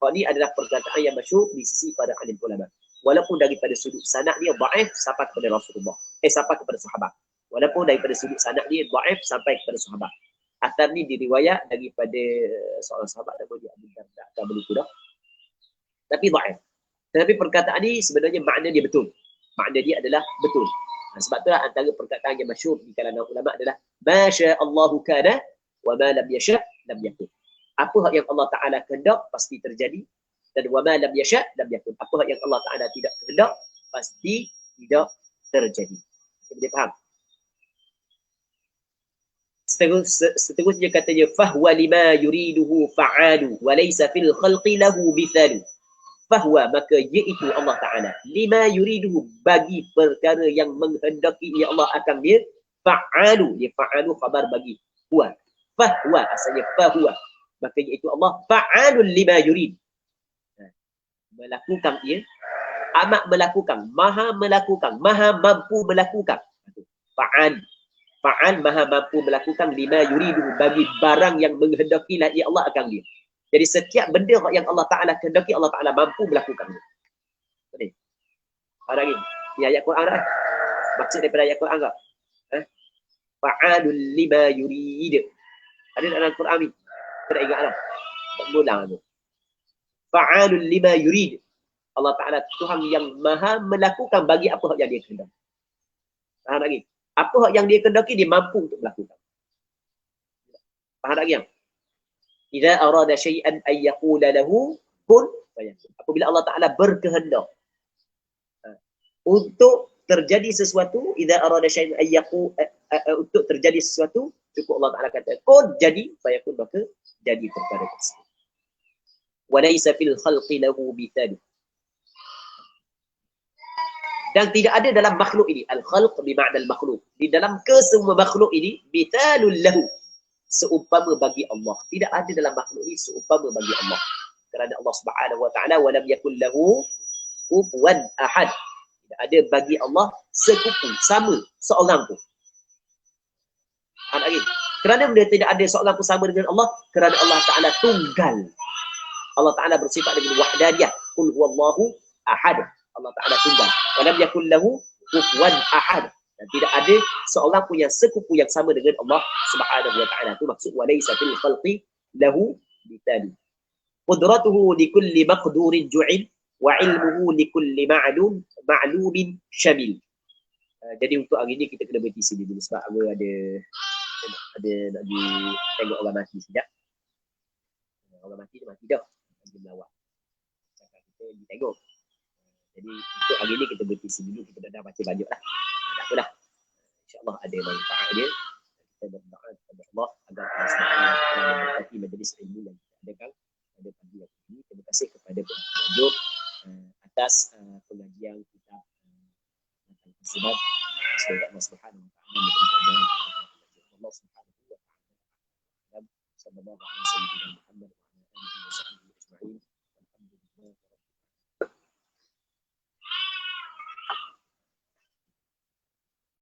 Ini adalah perkataan yang masyhur di sisi para alim ulama. Walaupun daripada sudut sanad dia dhaif sampai kepada Rasulullah. Sampai kepada sahabat. Walaupun daripada sudut sanad dia dhaif sampai kepada sahabat. Athar ni diriwayat daripada seorang sahabat nama dia Abu Darda atau Abu Qudah. Tapi dhaif. Tetapi perkataan ni sebenarnya makna dia betul. Makna dia adalah betul. Sebab itulah antara perkataan yang masyhur di kalangan ulama adalah Masya Allahu kana wa ma lam yasha' lam yakun. Apa yang Allah Ta'ala kehendak pasti terjadi, dan wa ma lam yasha' lam yakun. Apa yang Allah Ta'ala tidak kehendak pasti tidak terjadi. Kita boleh faham? Seterusnya katanya fahwa lima yuriduhu fa'alu wa laysa fil khalqi lahu bithalu. Fahwa, maka iaitu Allah Ta'ala lima yuriduhu, bagi perkara yang menghendaki ya Allah akan dia, fa'alu, dia fa'alu khabar bagi huwa. Fahwa asalnya fahuwa, maka iaitu Allah fa'alul lima yurid, melakukan ia, amat melakukan, maha mampu melakukan. Fa'al, maha mampu melakukan lima yuridu, bagi barang yang menghendakilah ia Allah akan dia. Jadi setiap benda yang Allah Ta'ala kehendaki, Allah Ta'ala mampu melakukannya. Betul? Ada lagi? Ini ayat Quran dah. Maksud daripada ayat Quran tak? Fa'alul lima yurid. Ada dalam Quran ni? Tidak ingat lah. Tak ngulang tu. Fa'alul lima yurid. Allah Ta'ala Tuhan yang maha melakukan bagi apa yang dia kehendaki. Faham lagi? Apa yang dia kehendaki, dia mampu untuk melakukan. Faham lagi yang? Idza arada syai'an ay yaqula lahu kun fayakun. Apabila Allah Ta'ala berkehendak untuk terjadi sesuatu, idza arada syai'an ay untuk terjadi sesuatu, cukup Allah Ta'ala kata kun, jadi, fayakun, maka jadi perkara tersebut. Wa laysa fil khalqi lahu bithal. Dan tidak ada dalam makhluk ini, al-khalq bermakna al-makhluk, di dalam kesemua makhluk ini, bithalul lahu, seumpama bagi Allah. Tidak ada dalam makhluk ini seumpama bagi Allah. Kerana Allah Subhanahu wa Ta'ala wa lam yakul lahu kufuwan ahad. Tidak ada bagi Allah sekufu, sama seorang pun. Lagi. Kerana benda tidak ada seorang pun sama dengan Allah, kerana Allah Ta'ala tunggal. Allah Ta'ala bersifat dengan wahdaniyah. Qul huwallahu ahad. Allah Ta'ala tunggal. Wa lam yakul lahu kufuwan ahad. Dan tidak ada seorang pun yang sekufu yang sama dengan Allah Subhanahu wa Ta'ala. Itu maksud walaysa fil khalqi lahu bitali. Qudratuhu likulli maqdurin ju'il wa ilmuhu likulli ma'lumin syamil. Jadi untuk hari ni kita kena berhenti sini dulu sebab ada nak di tengok orang mati sekejap. Orang mati dia mati dah. Dia melawat. Cakap kita ditengok. Jadi untuk hari ni kita berhenti sini dulu. Kita dah baca banyak lah. Tak apalah. InsyaAllah ada manfaat dia. Kita berdoa kepada Allah agar Allah SWT memberkati majlis ilmu yang kita adakan pada pagi hari ini. Terima kasih kepada pengajar atas pengajian kita tentang sebab semoga Allah SWT memberikan jalan